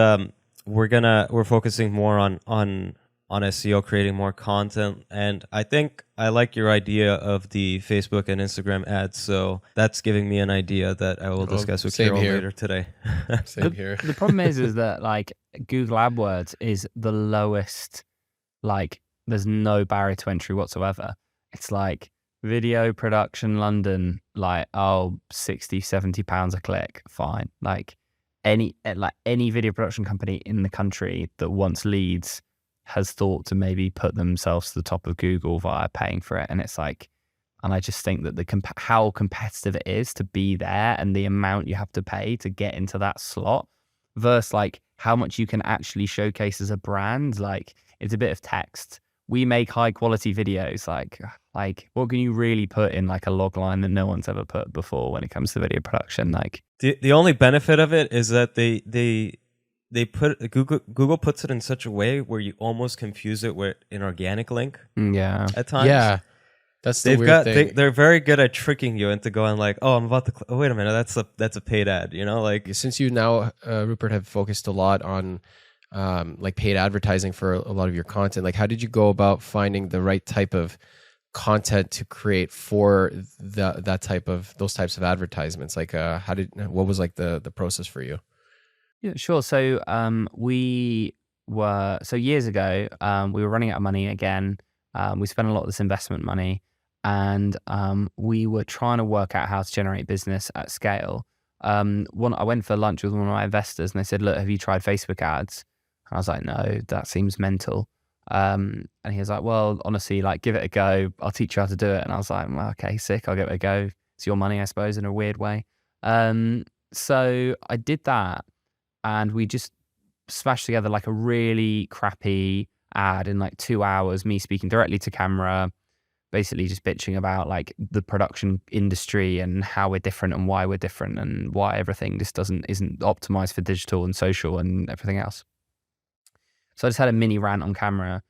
we're focusing more on SEO, creating more content, and I think I like your idea of the Facebook and Instagram ads. So that's giving me an idea that I will discuss with Carol later today. Same here. The problem is that like Google AdWords is the lowest. Like, there's no barrier to entry whatsoever. It's like video production London, like, oh, 60, 70 pounds a click. Fine. Like any video production company in the country that wants leads has thought to maybe put themselves to the top of Google via paying for it. And it's like, and I just think that how competitive it is to be there and the amount you have to pay to get into that slot versus like how much you can actually showcase as a brand. Like, it's a bit of text. We make high quality videos. Like what can you really put in like a log line that no one's ever put before when it comes to video production? Like the only benefit of it is that they put Google puts it in such a way where you almost confuse it with an organic link. Yeah. At times. Yeah. That's the weird thing. They're very good at tricking you into going like, oh, I'm about to. Oh, wait a minute, that's a paid ad. You know, like since you now, Rupert, have focused a lot on like paid advertising for a lot of your content. Like, how did you go about finding the right type of content to create for those types of advertisements? Like, what was like the process for you? Yeah, sure. So years ago, we were running out of money again. We spent a lot of this investment money, and we were trying to work out how to generate business at scale. I went for lunch with one of my investors, and they said, "Look, have you tried Facebook ads?" And I was like, "No, that seems mental." And he was like, "Well, honestly, like, give it a go. I'll teach you how to do it." And I was like, well, "Okay, sick. I'll give it a go. It's your money, I suppose, in a weird way." So I did that, and we just smashed together like a really crappy ad in like 2 hours, me speaking directly to camera, basically just bitching about like the production industry and how we're different and why we're different and why everything just isn't optimized for digital and social and everything else. So I just had a mini rant on camera,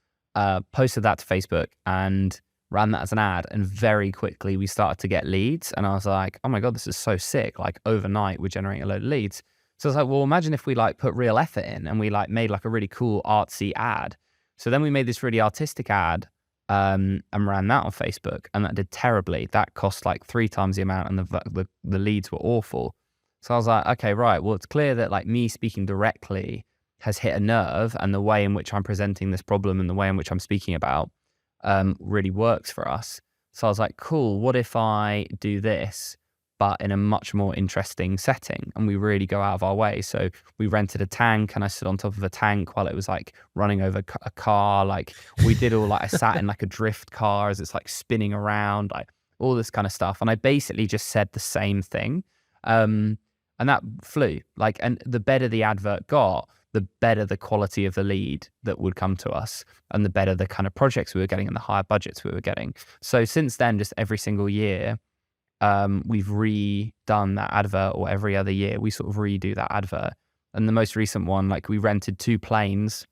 posted that to Facebook and ran that as an ad, and very quickly we started to get leads, and I was like, oh my God, this is so sick. Like overnight we're generating a load of leads. So I was like, well, imagine if we like put real effort in and we like made like a really cool artsy ad. So then we made this really artistic ad and ran that on Facebook, and that did terribly. That cost like 3 times the amount, and the leads were awful. So I was like, okay, right. Well, it's clear that like me speaking directly has hit a nerve, and the way in which I'm presenting this problem and the way in which I'm speaking about really works for us. So I was like, cool, what if I do this, but in a much more interesting setting, and we really go out of our way? So we rented a tank, and I stood on top of a tank while it was like running over a car. Like we did all like, I sat in like a drift car as it's like spinning around, like all this kind of stuff. And I basically just said the same thing. And that flew. Like, and the better the advert got, the better the quality of the lead that would come to us, and the better the kind of projects we were getting and the higher budgets we were getting. So since then, just every single year, we've redone that advert, or every other year we sort of redo that advert. And the most recent one, like we rented 2 planes,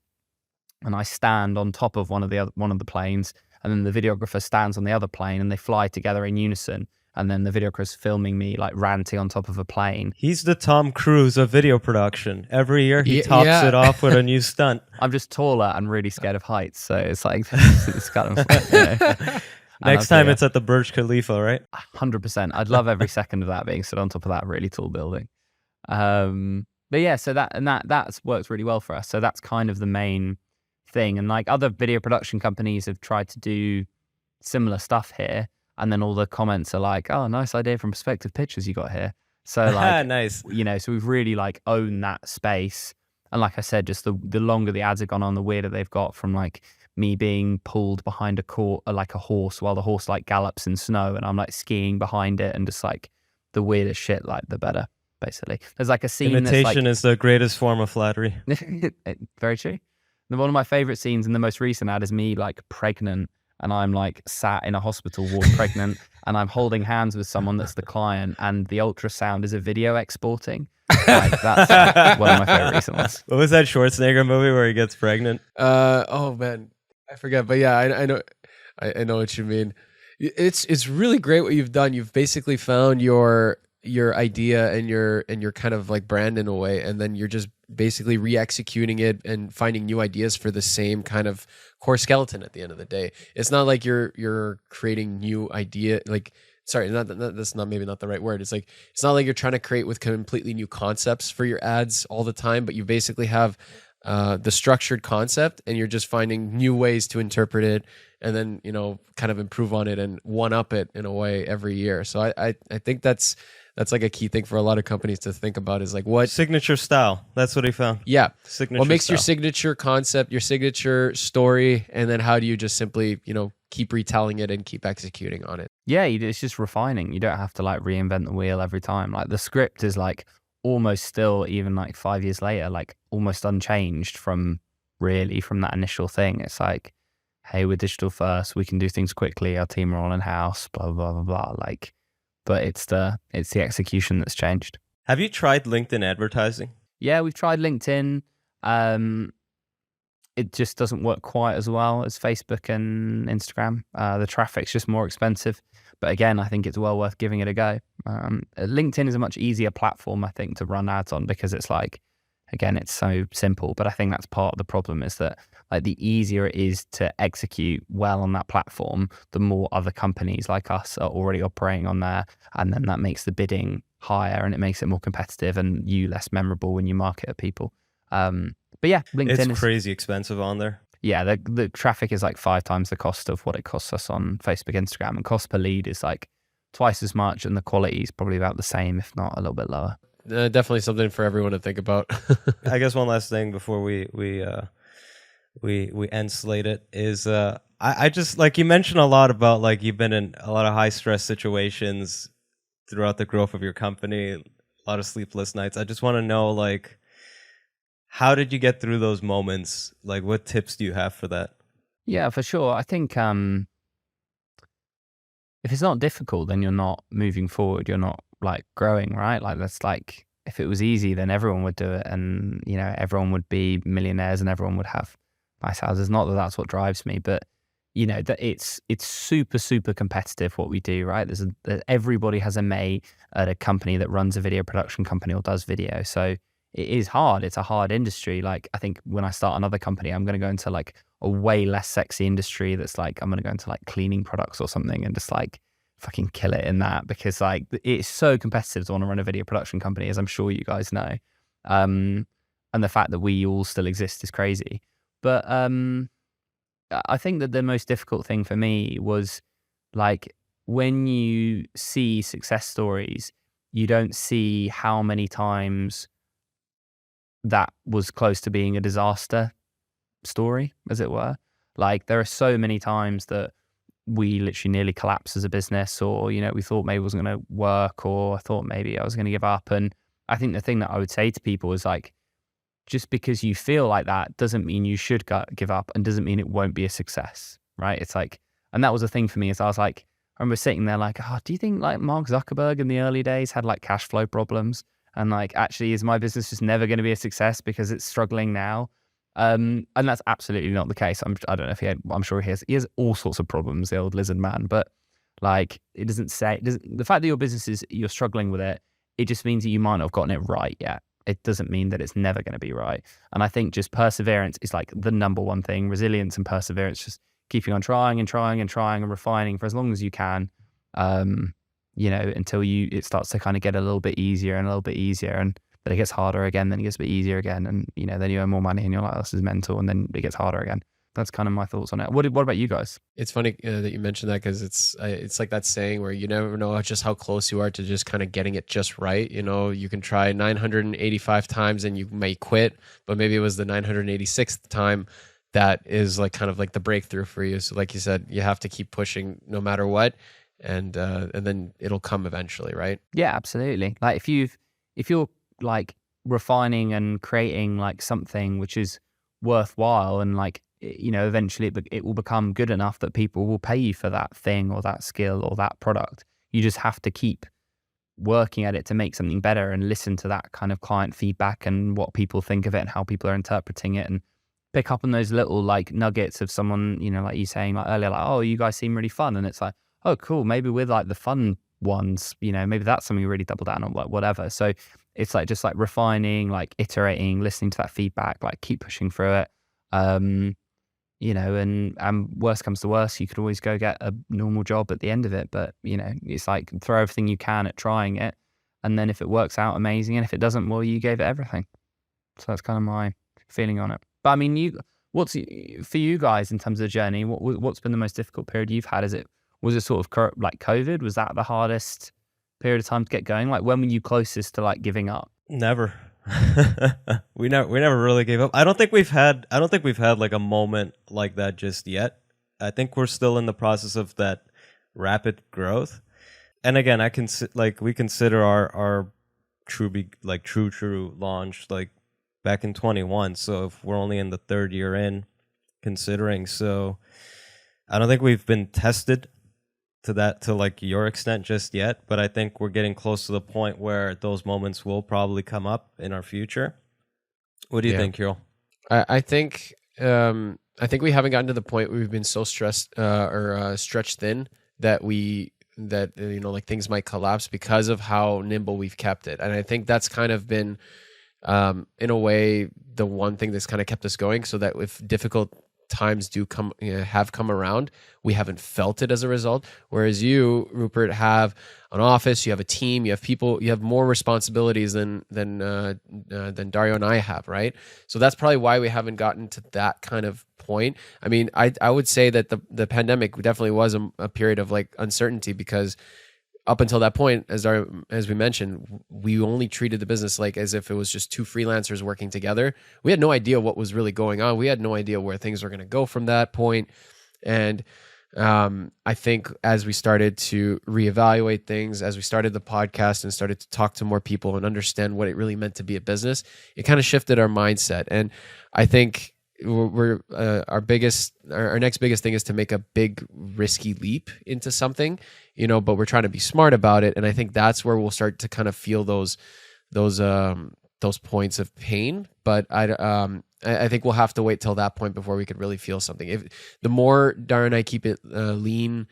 and I stand on top of one of the planes, and then the videographer stands on the other plane, and they fly together in unison. And then the videographer's filming me like ranting on top of a plane. He's the Tom Cruise of video production. Every year he tops it off with a new stunt. I'm just taller and really scared of heights, so it's like it's kind of Next time it's at the Burj Khalifa, right? 100%. I'd love every second of that, being stood on top of that really tall building. But yeah, so that's worked really well for us. So that's kind of the main thing. And like other video production companies have tried to do similar stuff here, and then all the comments are like, "Oh, nice idea from Perspective Pictures you got here." So like, nice. You know, so we've really like owned that space. And like I said, just the longer the ads have gone on, the weirder they've got, from like me being pulled behind like a horse while the horse like gallops in snow, and I'm like skiing behind it, and just like the weirdest shit, like the better, basically. There's like a scene Imitation is the greatest form of flattery. Very true. One of my favorite scenes in the most recent ad is me like pregnant and I'm like sat in a hospital ward pregnant, and I'm holding hands with someone that's the client, and the ultrasound is a video exporting. Like, that's like one of my favorite recent ones. What was that Schwarzenegger movie where he gets pregnant? Oh man, I forget. But yeah, I know, I know what you mean. It's really great what you've done. You've basically found your idea and your kind of like brand in a way, and then you're just basically re-executing it and finding new ideas for the same kind of core skeleton at the end of the day. It's not like you're creating new idea, like, sorry, that's not, maybe not the right word. It's like, it's not like you're trying to create with completely new concepts for your ads all the time, but you basically have the structured concept, and you're just finding new ways to interpret it, and then, you know, kind of improve on it and one up it in a way every year. So I think that's like a key thing for a lot of companies to think about, is like, what Signature style. That's what he found. yeah, Signature what makes style. your signature concept, your signature story, and then how do you just simply, you know, keep retelling it and keep executing on it. Yeah, it's just refining. You don't have to like reinvent the wheel every time. Like, the script is like almost still, even like 5 years later, like almost unchanged from that initial thing. It's like, hey, we're digital first, we can do things quickly, our team are all in house, blah blah blah blah. Like, but it's the execution that's changed. Have you tried LinkedIn advertising? Yeah, we've tried LinkedIn. It just doesn't work quite as well as Facebook and Instagram. The traffic's just more expensive. But again, I think it's well worth giving it a go. LinkedIn is a much easier platform, I think, to run ads on, because it's like, again, it's so simple. But I think that's part of the problem, is that like the easier it is to execute well on that platform, the more other companies like us are already operating on there. And then that makes the bidding higher, and it makes it more competitive, and you less memorable when you market at people. But yeah, LinkedIn It's crazy expensive on there. Yeah, the traffic is like 5 times the cost of what it costs us on Facebook, Instagram, and cost per lead is like twice as much, and the quality is probably about the same, if not a little bit lower. Definitely something for everyone to think about. I guess one last thing before we end slate it is I just, like, you mentioned a lot about, like, you've been in a lot of high stress situations throughout the growth of your company, a lot of sleepless nights. I just want to know, like, how did you get through those moments? Like, what tips do you have for that? Yeah, for sure. I think if it's not difficult, then you're not moving forward. You're not like growing, right? Like, that's like, if it was easy, then everyone would do it, and, you know, everyone would be millionaires and everyone would have nice houses. Not that that's what drives me, but, you know, that it's super, super competitive what we do, right? Everybody has a mate at a company that runs a video production company or does video. So it is hard. It's a hard industry. Like, I think when I start another company, I'm going to go into like a way less sexy industry that's like, I'm going to go into like cleaning products or something and just like fucking kill it in that, because like it's so competitive to want to run a video production company, as I'm sure you guys know. And the fact that we all still exist is crazy. But I think that the most difficult thing for me was, like, when you see success stories, you don't see how many times that was close to being a disaster story, as it were. Like, there are so many times that we literally nearly collapsed as a business, or, you know, we thought maybe it wasn't going to work, or I thought maybe I was going to give up. And I think the thing that I would say to people is, like, just because you feel like that doesn't mean you should give up, and doesn't mean it won't be a success, right? It's like, and that was the thing for me, is I was like, I remember sitting there like, oh, do you think like Mark Zuckerberg in the early days had like cash flow problems? And like, actually, is my business just never going to be a success because it's struggling now? And that's absolutely not the case. I don't know if I'm sure he has all sorts of problems, the old lizard man, but like, the fact that your business you're struggling with it, it just means that you might not have gotten it right yet. It doesn't mean that it's never going to be right. And I think just perseverance is like the number one thing. Resilience and perseverance, just keeping on trying and trying and trying and refining for as long as you can, you know, until it starts to kind of get a little bit easier and a little bit easier, and then it gets harder again, then it gets a bit easier again, and, you know, then you earn more money and you're like, this is mental, and then it gets harder again. That's kind of my thoughts on it. What about you guys? It's funny that you mentioned that, because it's like that saying where you never know just how close you are to just kind of getting it just right. You know, you can try 985 times and you may quit, but maybe it was the 986th time that is like kind of like the breakthrough for you. So like you said, you have to keep pushing no matter what, and then it'll come eventually, right? Yeah, absolutely. Like, if you're like refining and creating like something which is worthwhile, and like eventually it will become good enough that people will pay you for that thing or that skill or that product. You just have to keep working at it to make something better and listen to that kind of client feedback and what people think of it and how people are interpreting it, and pick up on those little like nuggets of someone, like you saying like earlier, like, oh, you guys seem really fun. And it's like, oh, cool. Maybe we're like the fun ones, maybe that's something we really double down on, like whatever. So it's like just like refining, like iterating, listening to that feedback, like keep pushing through it. And worst comes to worst, you could always go get a normal job at the end of it. But, it's like throw everything you can at trying it. And then if it works out, amazing. And if it doesn't, well, you gave it everything. So that's kind of my feeling on it. But I mean, what's for you guys in terms of the journey? What's been the most difficult period you've had? Was it sort of like COVID? Was that the hardest period of time to get going? Like when were you closest to like giving up? Never. we never really gave up. I don't think we've had like a moment like that just yet. I think we're still in the process of that rapid growth. And again, we consider our true launch like back in 21. So if we're only in the third year in considering, so I don't think we've been tested to like your extent just yet, but I think we're getting close to the point where those moments will probably come up in our future. What do you think, Kirill? I think we haven't gotten to the point where we've been so stressed or stretched thin that like things might collapse because of how nimble we've kept it. And I think that's kind of been in a way the one thing that's kind of kept us going, so that if difficult times do have come around, we haven't felt it as a result. Whereas you, Rupert, have an office, you have a team, you have people, you have more responsibilities than Dario and I have, right? So that's probably why we haven't gotten to that kind of point. I mean, I would say that the pandemic definitely was a period of like uncertainty, because up until that point, as we mentioned, we only treated the business like as if it was just two freelancers working together. We had no idea what was really going on. We had no idea where things were going to go from that point. And I think as we started to reevaluate things, as we started the podcast and started to talk to more people and understand what it really meant to be a business, it kind of shifted our mindset. And I think our next biggest thing is to make a big risky leap into something, but we're trying to be smart about it. And I think that's where we'll start to kind of feel those points of pain. But I think we'll have to wait till that point before we could really feel something. If the more Dario and I keep it lean,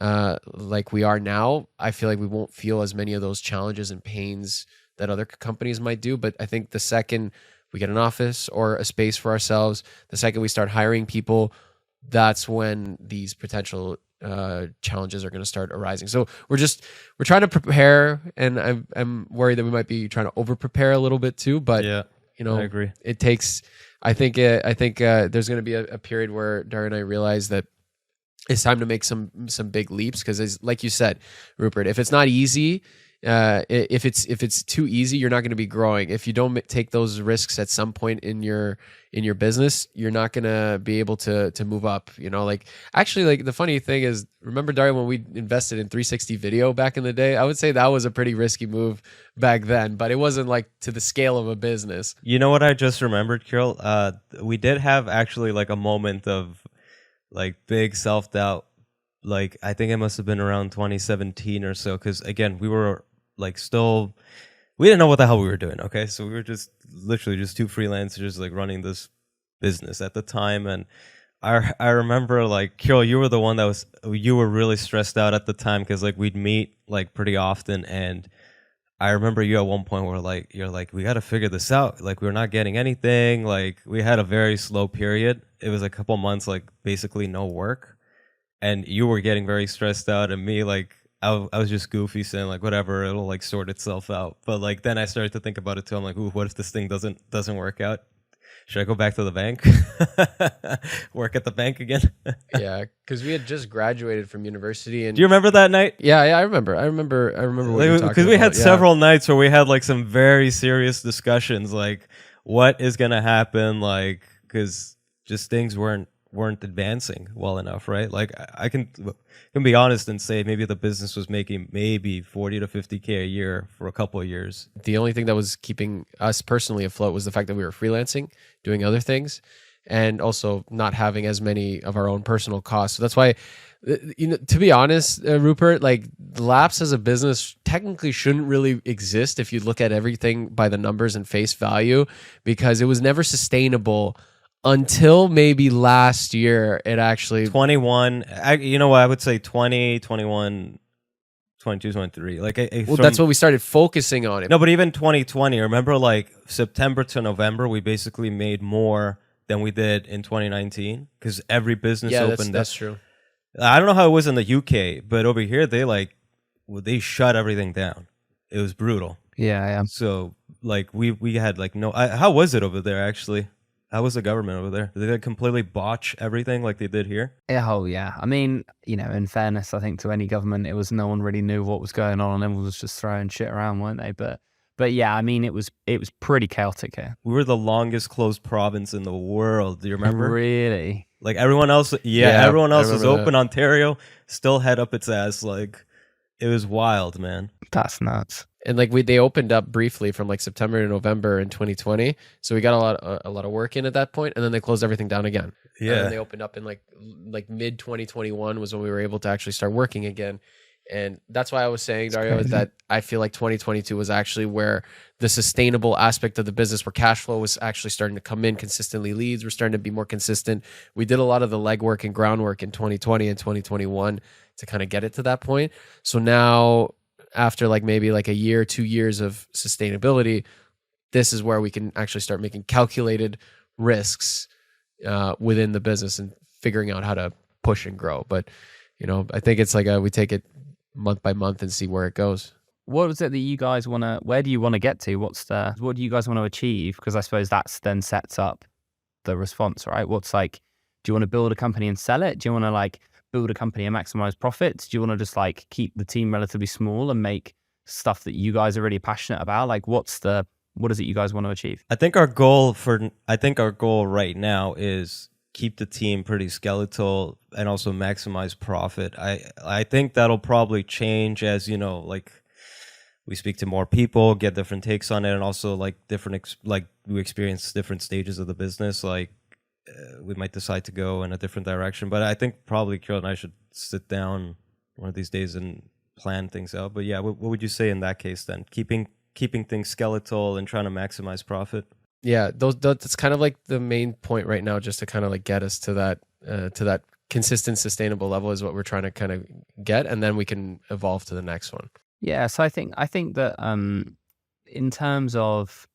like we are now, I feel like we won't feel as many of those challenges and pains that other companies might do. But I think the second we get an office or a space for ourselves, the second we start hiring people, that's when these potential challenges are going to start arising. So we're trying to prepare, and I'm worried that we might be trying to over prepare a little bit too. But yeah, I agree. It takes. I think there's going to be a period where Dario and I realize that it's time to make some big leaps, because like you said, Rupert, if it's not easy. If it's too easy, you're not going to be growing. If you don't take those risks at some point in your business, you're not going to be able to move up. Like actually, like the funny thing is, remember Dario, when we invested in 360 video back in the day? I would say that was a pretty risky move back then, but it wasn't like to the scale of a business. You know what I just remembered, Kirill? We did have actually like a moment of like big self-doubt. Like I think it must have been around 2017 or so, because again, we were like we didn't know what the hell we were doing. Okay. So we were just literally just two freelancers like running this business at the time. And I remember like, Kirill, you were the one you were really stressed out at the time, because like we'd meet like pretty often. And I remember you at one point you're like, we got to figure this out. Like we're not getting anything. Like we had a very slow period. It was a couple months, like basically no work. And you were getting very stressed out, and me, like, I was just goofy saying like, whatever, it'll like sort itself out. But like then I started to think about it too. I'm like, ooh, what if this thing doesn't work out? Should I go back to the bank? Work at the bank again? Yeah, because we had just graduated from university. And do you remember that night? Yeah, I remember what you were talking about. Because we had several nights where we had like some very serious discussions, like what is gonna happen, like because just things weren't advancing well enough, right? Like I can be honest and say maybe the business was making maybe 40 to 50K a year for a couple of years. The only thing that was keeping us personally afloat was the fact that we were freelancing, doing other things. and also not having as many of our own personal costs. So that's why, to be honest, Rupert, like Lapse as a business technically shouldn't really exist if you look at everything by the numbers and face value, because it was never sustainable until maybe last year. It actually 21, you know what, I would say 20, 21, 22, 23. Like, that's what we started focusing on. No, but even 2020, remember, like September to November, we basically made more than we did in 2019 because every business opened. That's true. I don't know how it was in the UK, but over here they shut everything down. It was brutal. Yeah. So like we had like no. How was it over there actually? How was the government over there? Did they completely botch everything like they did here? Oh yeah. I mean, in fairness, I think to any government, it was no one really knew what was going on, and everyone was just throwing shit around, weren't they? But yeah, I mean, it was pretty chaotic here. We were the longest closed province in the world. Do you remember? Really? Like everyone else, everyone else was open. That. Ontario still had up its ass. Like it was wild, man. That's nuts. And like they opened up briefly from like September to November in 2020, so we got a lot of work in at that point, and then they closed everything down again. Yeah, and they opened up in like mid 2021 was when we were able to actually start working again. And that's why I was saying, Dario, is that I feel like 2022 was actually where the sustainable aspect of the business, where cash flow was actually starting to come in consistently, leads were starting to be more consistent. We did a lot of the legwork and groundwork in 2020 and 2021 to kind of get it to that point. So now, after like maybe like a year, 2 years of sustainability, this is where we can actually start making calculated risks within the business and figuring out how to push and grow. But I think it's like we take it month by month and see where it goes. What is it that you guys want to, where do you want to get to? What do you guys want to achieve? Because I suppose that's then sets up the response, right? What's like, do you want to build a company and sell it? Do you want to like build a company and maximize profits? Do you want to just like keep the team relatively small and make stuff that you guys are really passionate about? Like what is it you guys want to achieve? I think our goal right now is keep the team pretty skeletal and also maximize profit. I think that'll probably change as like we speak to more people, get different takes on it, and also like we experience different stages of the business. Like we might decide to go in a different direction, but I think probably Kirill and I should sit down one of these days and plan things out. But yeah, what would you say in that case then? Keeping things skeletal and trying to maximize profit. Yeah, that's kind of like the main point right now, just to kind of like get us to that consistent, sustainable level is what we're trying to kind of get, and then we can evolve to the next one. Yeah, so I think that in terms of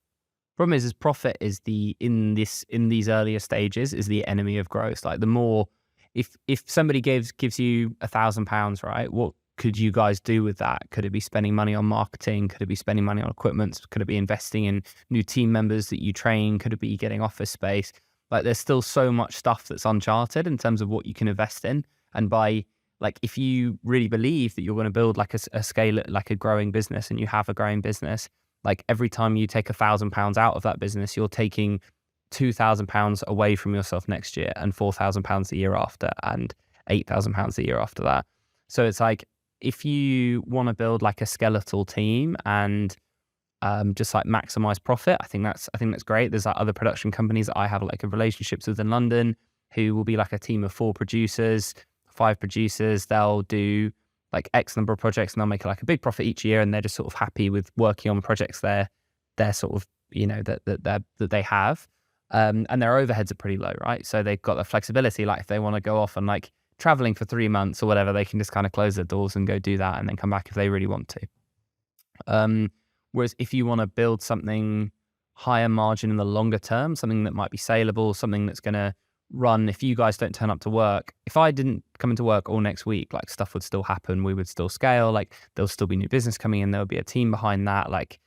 problem is profit is in these earlier stages is the enemy of growth. Like the more if somebody gives you £1,000, right? What could you guys do with that? Could it be spending money on marketing? Could it be spending money on equipment? Could it be investing in new team members that you train? Could it be getting office space? Like there's still so much stuff that's uncharted in terms of what you can invest in. And by like, if you really believe that you're going to build like a scale, like a growing business, and you have a growing business, like every time you take £1,000 out of that business, you're taking £2,000 away from yourself next year, and £4,000 the year after, and £8,000 the year after that. So it's like, if you want to build like a skeletal team and just like maximize profit, I think that's great. There's like other production companies that I have like relationships with in London who will be like a team of 4 producers, 5 producers. They'll do like X number of projects and they'll make like a big profit each year, and they're just sort of happy with working on projects they're sort of that they have, and their overheads are pretty low, right? So they've got the flexibility. Like if they want to go off and like traveling for 3 months or whatever, they can just kind of close their doors and go do that and then come back if they really want to. Whereas if you want to build something higher margin in the longer term, something that might be saleable, something that's going to run, if you guys don't turn up to work, if I didn't come into work all next week, like stuff would still happen, we would still scale, like there'll still be new business coming in, there'll be a team behind that, like,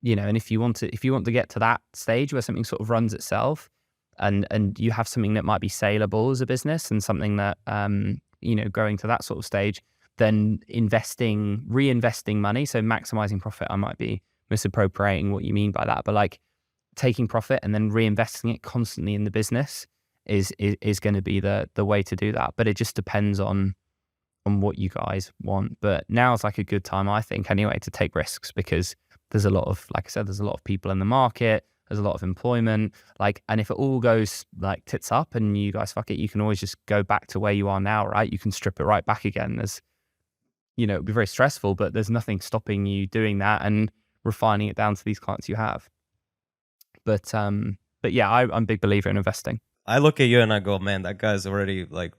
and if you want to get to that stage where something sort of runs itself, and you have something that might be saleable as a business, and something that growing to that sort of stage, then reinvesting money, so maximizing profit, I might be misappropriating what you mean by that, but like taking profit and then reinvesting it constantly in the business is going to be the way to do that. But it just depends on what you guys want. But now is like a good time, I think, anyway, to take risks, because there's a lot of, like I said, there's a lot of people in the market, There's a lot of employment. Like, and if it all goes like tits up and you guys fuck it, you can always just go back to where you are now, right? You can strip it right back again. There's, it'd be very stressful, but there's nothing stopping you doing that and refining it down to these clients you have. But yeah, I'm a big believer in investing. I look at you and I go, man, that guy's already like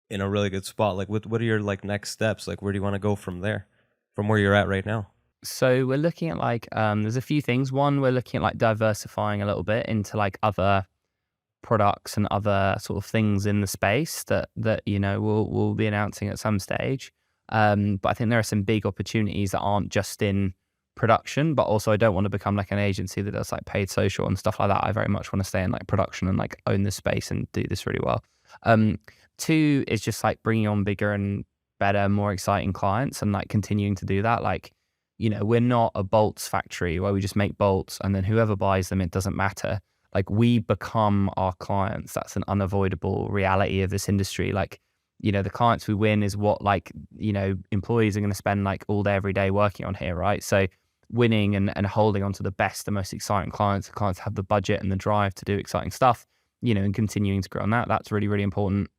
in a really good spot. Like, what are your like next steps? Like, where do you want to go from there, from where you're at right now? So we're looking at like, there's a few things. One, we're looking at like diversifying a little bit into like other products and other sort of things in the space that we'll be announcing at some stage. But I think there are some big opportunities that aren't just in production, but also I don't want to become like an agency that does like paid social and stuff like that. I very much want to stay in like production and like own this space and do this really well. Two is just like bringing on bigger and better, more exciting clients and like continuing to do that. Like, we're not a bolts factory where we just make bolts and then whoever buys them, it doesn't matter. Like, we become our clients. That's an unavoidable reality of this industry. Like, the clients we win is what like, employees are going to spend like all day, every day working on here, right? So winning and holding on to the best, the most exciting clients, the clients have the budget and the drive to do exciting stuff, and continuing to grow on that. That's really, really important.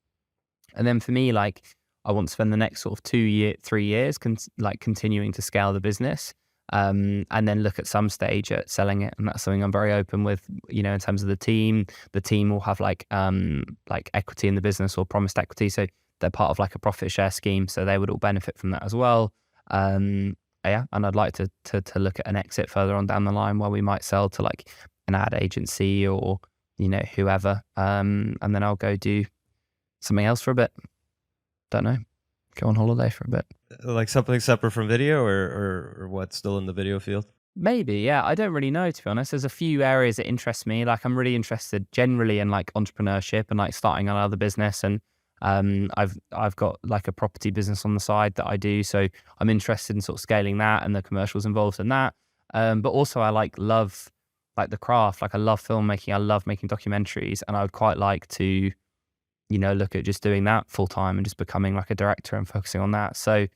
And then for me, like, I want to spend the next sort of 3 years continuing to scale the business, and then look at some stage at selling it. And that's something I'm very open with, in terms of the team. The team will have like equity in the business or promised equity. So they're part of like a profit share scheme. So they would all benefit from that as well. Yeah. And I'd like to look at an exit further on down the line where we might sell to like an ad agency or, whoever. And then I'll go do something else for a bit. Don't know. Go on holiday for a bit. Like something separate from video or what, still in the video field? Maybe, yeah. I don't really know, to be honest. There's a few areas that interest me. Like, I'm really interested generally in like entrepreneurship and like starting another business. And I've got like a property business on the side that I do. So I'm interested in sort of scaling that and the commercials involved in that. But also I love like the craft. Like, I love filmmaking. I love making documentaries, and I would quite like to look at just doing that full time and just becoming like a director and focusing on that. So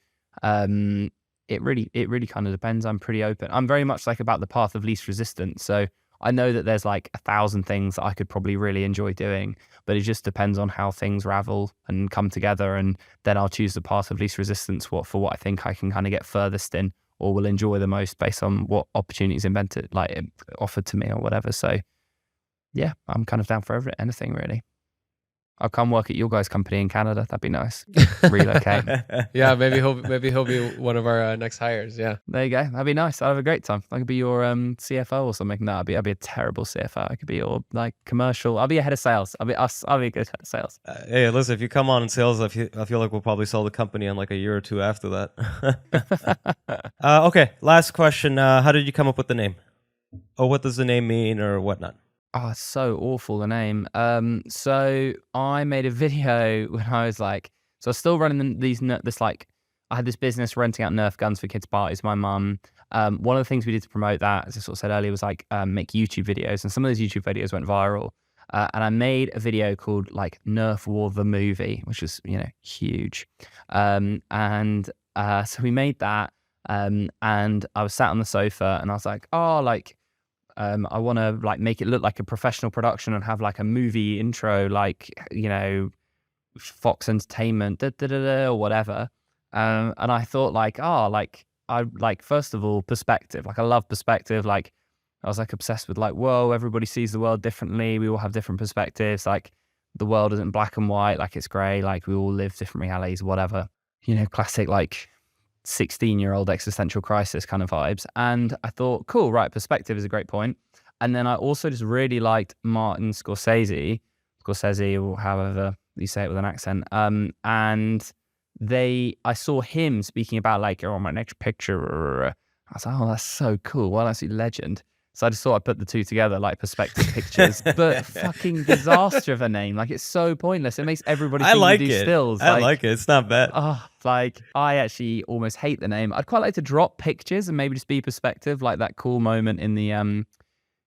it really kind of depends. I'm pretty open. I'm very much like about the path of least resistance. So I know that there's like 1,000 things that I could probably really enjoy doing, but it just depends on how things ravel and come together. And then I'll choose the path of least resistance for what I think I can kind of get furthest in or will enjoy the most based on what opportunities offered to me or whatever. So yeah, I'm kind of down for anything really. I'll come work at your guys' company in Canada. That'd be nice. Relocate. Yeah, maybe he'll be one of our next hires. Yeah, there you go. That'd be nice. I'd have a great time. I could be your CFO or something. No, I'd be a terrible CFO. I could be your like commercial. I'll be a head of sales. I'll be a good head of sales. Hey, listen, if you come on in sales, I feel like we'll probably sell the company in like a year or two after that. Okay, last question. How did you come up with the name? Or what does the name mean or whatnot? Oh, it's so awful, the name. So I made a video when I was like, so I was still running I had this business renting out Nerf guns for kids' parties, my mum. One of the things we did to promote that, as I sort of said earlier, was like make YouTube videos. And some of those YouTube videos went viral. And I made a video called like Nerf War the Movie, which was, huge. So we made that. And I was sat on the sofa and I was like, I want to like make it look like a professional production and have like a movie intro, like, Fox Entertainment, or whatever. And I thought first of all, perspective. Like, I love perspective. Like, I was like obsessed with like, whoa, everybody sees the world differently. We all have different perspectives. Like, the world isn't black and white. Like, it's gray. Like, we all live different realities, whatever. Classic like 16-year-old existential crisis kind of vibes. And I thought, cool, right, perspective is a great point. And then I also just really liked Martin Scorsese, or however you say it with an accent. And I saw him speaking about like, oh, my next picture. I was like, oh, that's so cool. Well, that's a legend. So I just thought I'd put the two together, like perspective pictures, but fucking disaster of a name. Like, it's so pointless. It makes everybody think you do stills. I like it. It's not bad. Oh, like, I actually almost hate the name. I'd quite like to drop pictures and maybe just be perspective, like that cool moment in the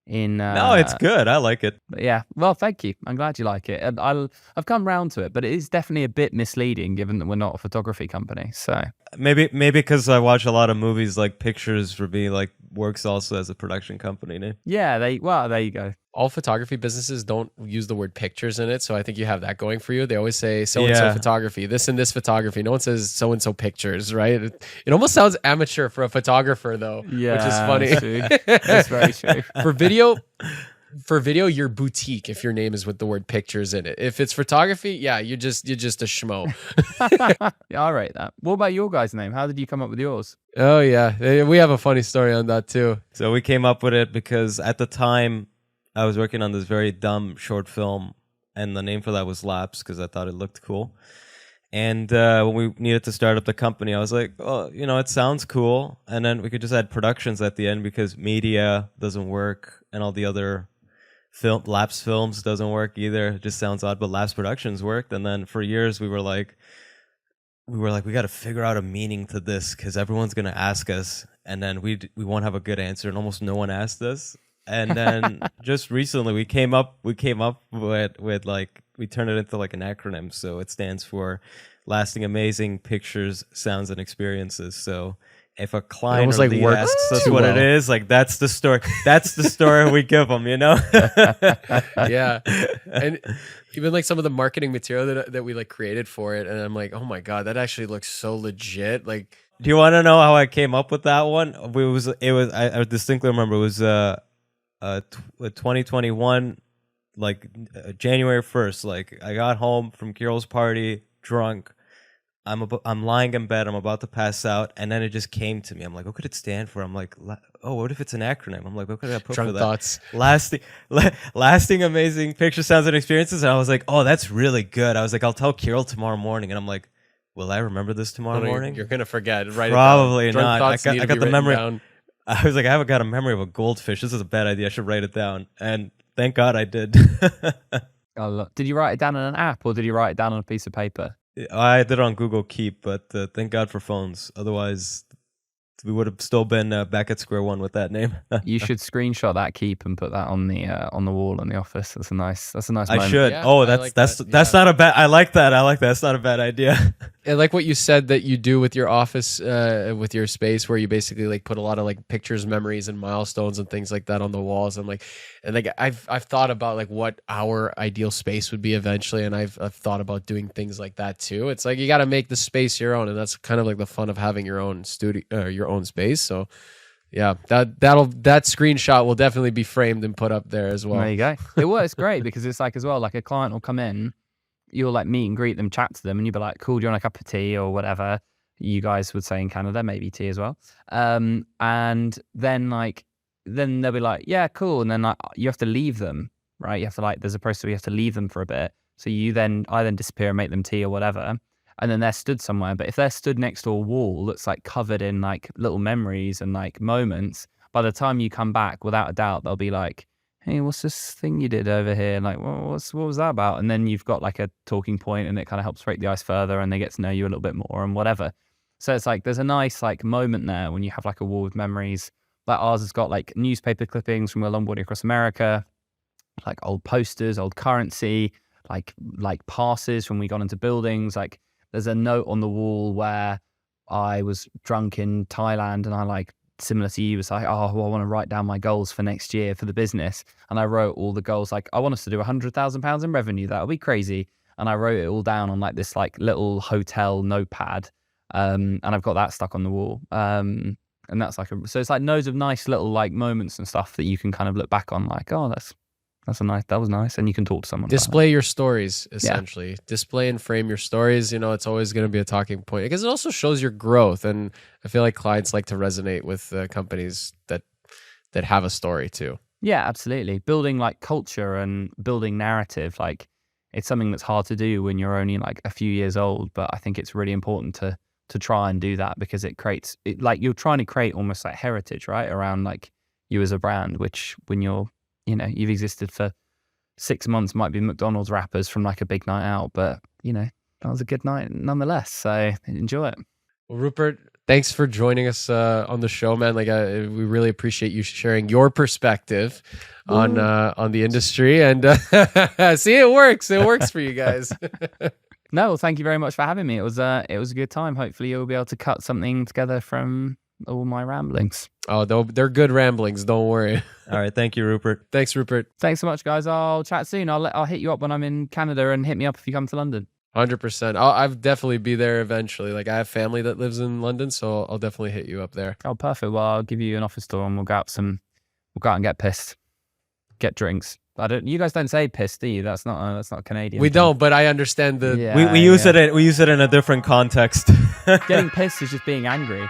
in No, it's good. I like it. But yeah, well, thank you. I'm glad you like it. And I've come round to it, but it is definitely a bit misleading given that we're not a photography company. So Maybe because I watch a lot of movies, like Pictures for me like works also as a production company name. yeah, there you go. All photography businesses don't use the word pictures in it, so I think you have that going for you. They always say so and so photography, this and this photography. No one says so and so pictures, right? It almost sounds amateur for a photographer, though, Yeah, which is funny. That's very true. For video, you're boutique if your name is with the word pictures in it. If it's photography, yeah, you're just a schmo. Yeah, I rate that. What about your guys' name? How did you come up with yours? Oh yeah, we have a funny story on that too. So we came up with it because at the time I was working on this very dumb short film, and the name for that was Lapse because I thought it looked cool. And when we needed to start up the company, I was like, oh, it sounds cool. And then we could just add productions at the end because media doesn't work and all the other Lapse Films doesn't work either. It just sounds odd, but Lapse Productions worked. And then for years we were like, we got to figure out a meaning to this because everyone's going to ask us, and then we won't have a good answer, and almost no one asked us. And then just recently we came up with like, we turned it into like an acronym. So it stands for Lasting Amazing Pictures, Sounds, and Experiences. So if a client or like lead works asks us too what well. it is, like that's the story. That's the story we give them, Yeah, and even like some of the marketing material that we like created for it, and I'm like, oh my god, that actually looks so legit. Like, do you want to know how I came up with that one? I distinctly remember it was 2021, like January 1st. Like I got home from Kyril's party drunk. I'm lying in bed. I'm about to pass out, and then it just came to me. I'm like, what could it stand for? I'm like, what if it's an acronym? I'm like, what could I put drunk for that? thoughts. Lasting amazing pictures, sounds, and experiences. And I was like, oh, that's really good. I was like, I'll tell Kirill tomorrow morning, and I'm like, will I remember this tomorrow morning? You're gonna forget. Right? Probably Drunk not. thoughts need I to got be the written memory. down. I was like, I haven't got a memory of a goldfish. This is a bad idea. I should write it down. And thank God I did. Did you write it down on an app or did you write it down on a piece of paper? I did it on Google Keep, but thank God for phones. Otherwise, we would have still been back at square one with that name. You should screenshot that keep and put that on the wall in the office. That's a nice moment. I should. Yeah, Oh, I that's like that's that. that's Yeah. not a bad. I like that. That's not a bad idea. I like what you said that you do with your office, with your space, where you basically like put a lot of like pictures, memories, and milestones and things like that on the walls. And I've thought about like what our ideal space would be eventually, and I've thought about doing things like that too. It's like you got to make the space your own, and that's kind of like the fun of having your own studio, your own space. So yeah, that screenshot will definitely be framed and put up there as well. There you go. It works great because it's like as well, like a client will come in, you'll like meet and greet them, chat to them, and you'll be like, cool, do you want a cup of tea or whatever you guys would say in Canada, maybe tea as well. And then they'll be like, yeah, cool. And then like, you have to leave them, right? You have to like, there's a process where you have to leave them for a bit. So I then disappear and make them tea or whatever. And then they're stood somewhere. But if they're stood next to a wall that's like covered in like little memories and like moments, by the time you come back, without a doubt, they'll be like, hey, what's this thing you did over here? Like, what was that about? And then you've got like a talking point and it kind of helps break the ice further and they get to know you a little bit more and whatever. So it's like, there's a nice like moment there when you have like a wall with memories. Like ours has got like newspaper clippings from longboarding across America, like old posters, old currency, like passes when we got into buildings. Like there's a note on the wall where I was drunk in Thailand and I like, similar to you, was like, oh, well, I want to write down my goals for next year for the business. And I wrote all the goals, like, I want us to do £100,000 in revenue. That'll be crazy. And I wrote it all down on like this like little hotel notepad. And I've got that stuck on the wall. And that's like so it's like loads of nice little like moments and stuff that you can kind of look back on like, oh, that was nice. And you can talk to someone. Display your stories, essentially. Yeah. Display and frame your stories. It's always going to be a talking point because it also shows your growth. And I feel like clients like to resonate with companies that have a story too. Yeah, absolutely. Building like culture and building narrative, like it's something that's hard to do when you're only like a few years old. But I think it's really important to try and do that because it creates it, like you're trying to create almost like heritage, right? Around like you as a brand, which when you're you've existed for 6 months, might be McDonald's wrappers from like a big night out, but that was a good night nonetheless. So enjoy it. Well, Rupert, thanks for joining us on the show, man. Like, we really appreciate you sharing your perspective on the industry. And see, it works. It works for you guys. No, well, thank you very much for having me. It was a good time. Hopefully, you'll be able to cut something together from all my ramblings. Oh, they're good ramblings. Don't worry. All right. Thank you, Rupert. Thanks, Rupert. Thanks so much, guys. I'll chat soon. I'll hit you up when I'm in Canada, and hit me up if you come to London. 100%. I'll definitely be there eventually. Like, I have family that lives in London, so I'll definitely hit you up there. Oh, perfect. Well, I'll give you an office tour, and we'll go out and get pissed, get drinks. You guys don't say pissed, do you? That's not Canadian. We don't, but I understand the. We use it in a different context. Getting pissed is just being angry.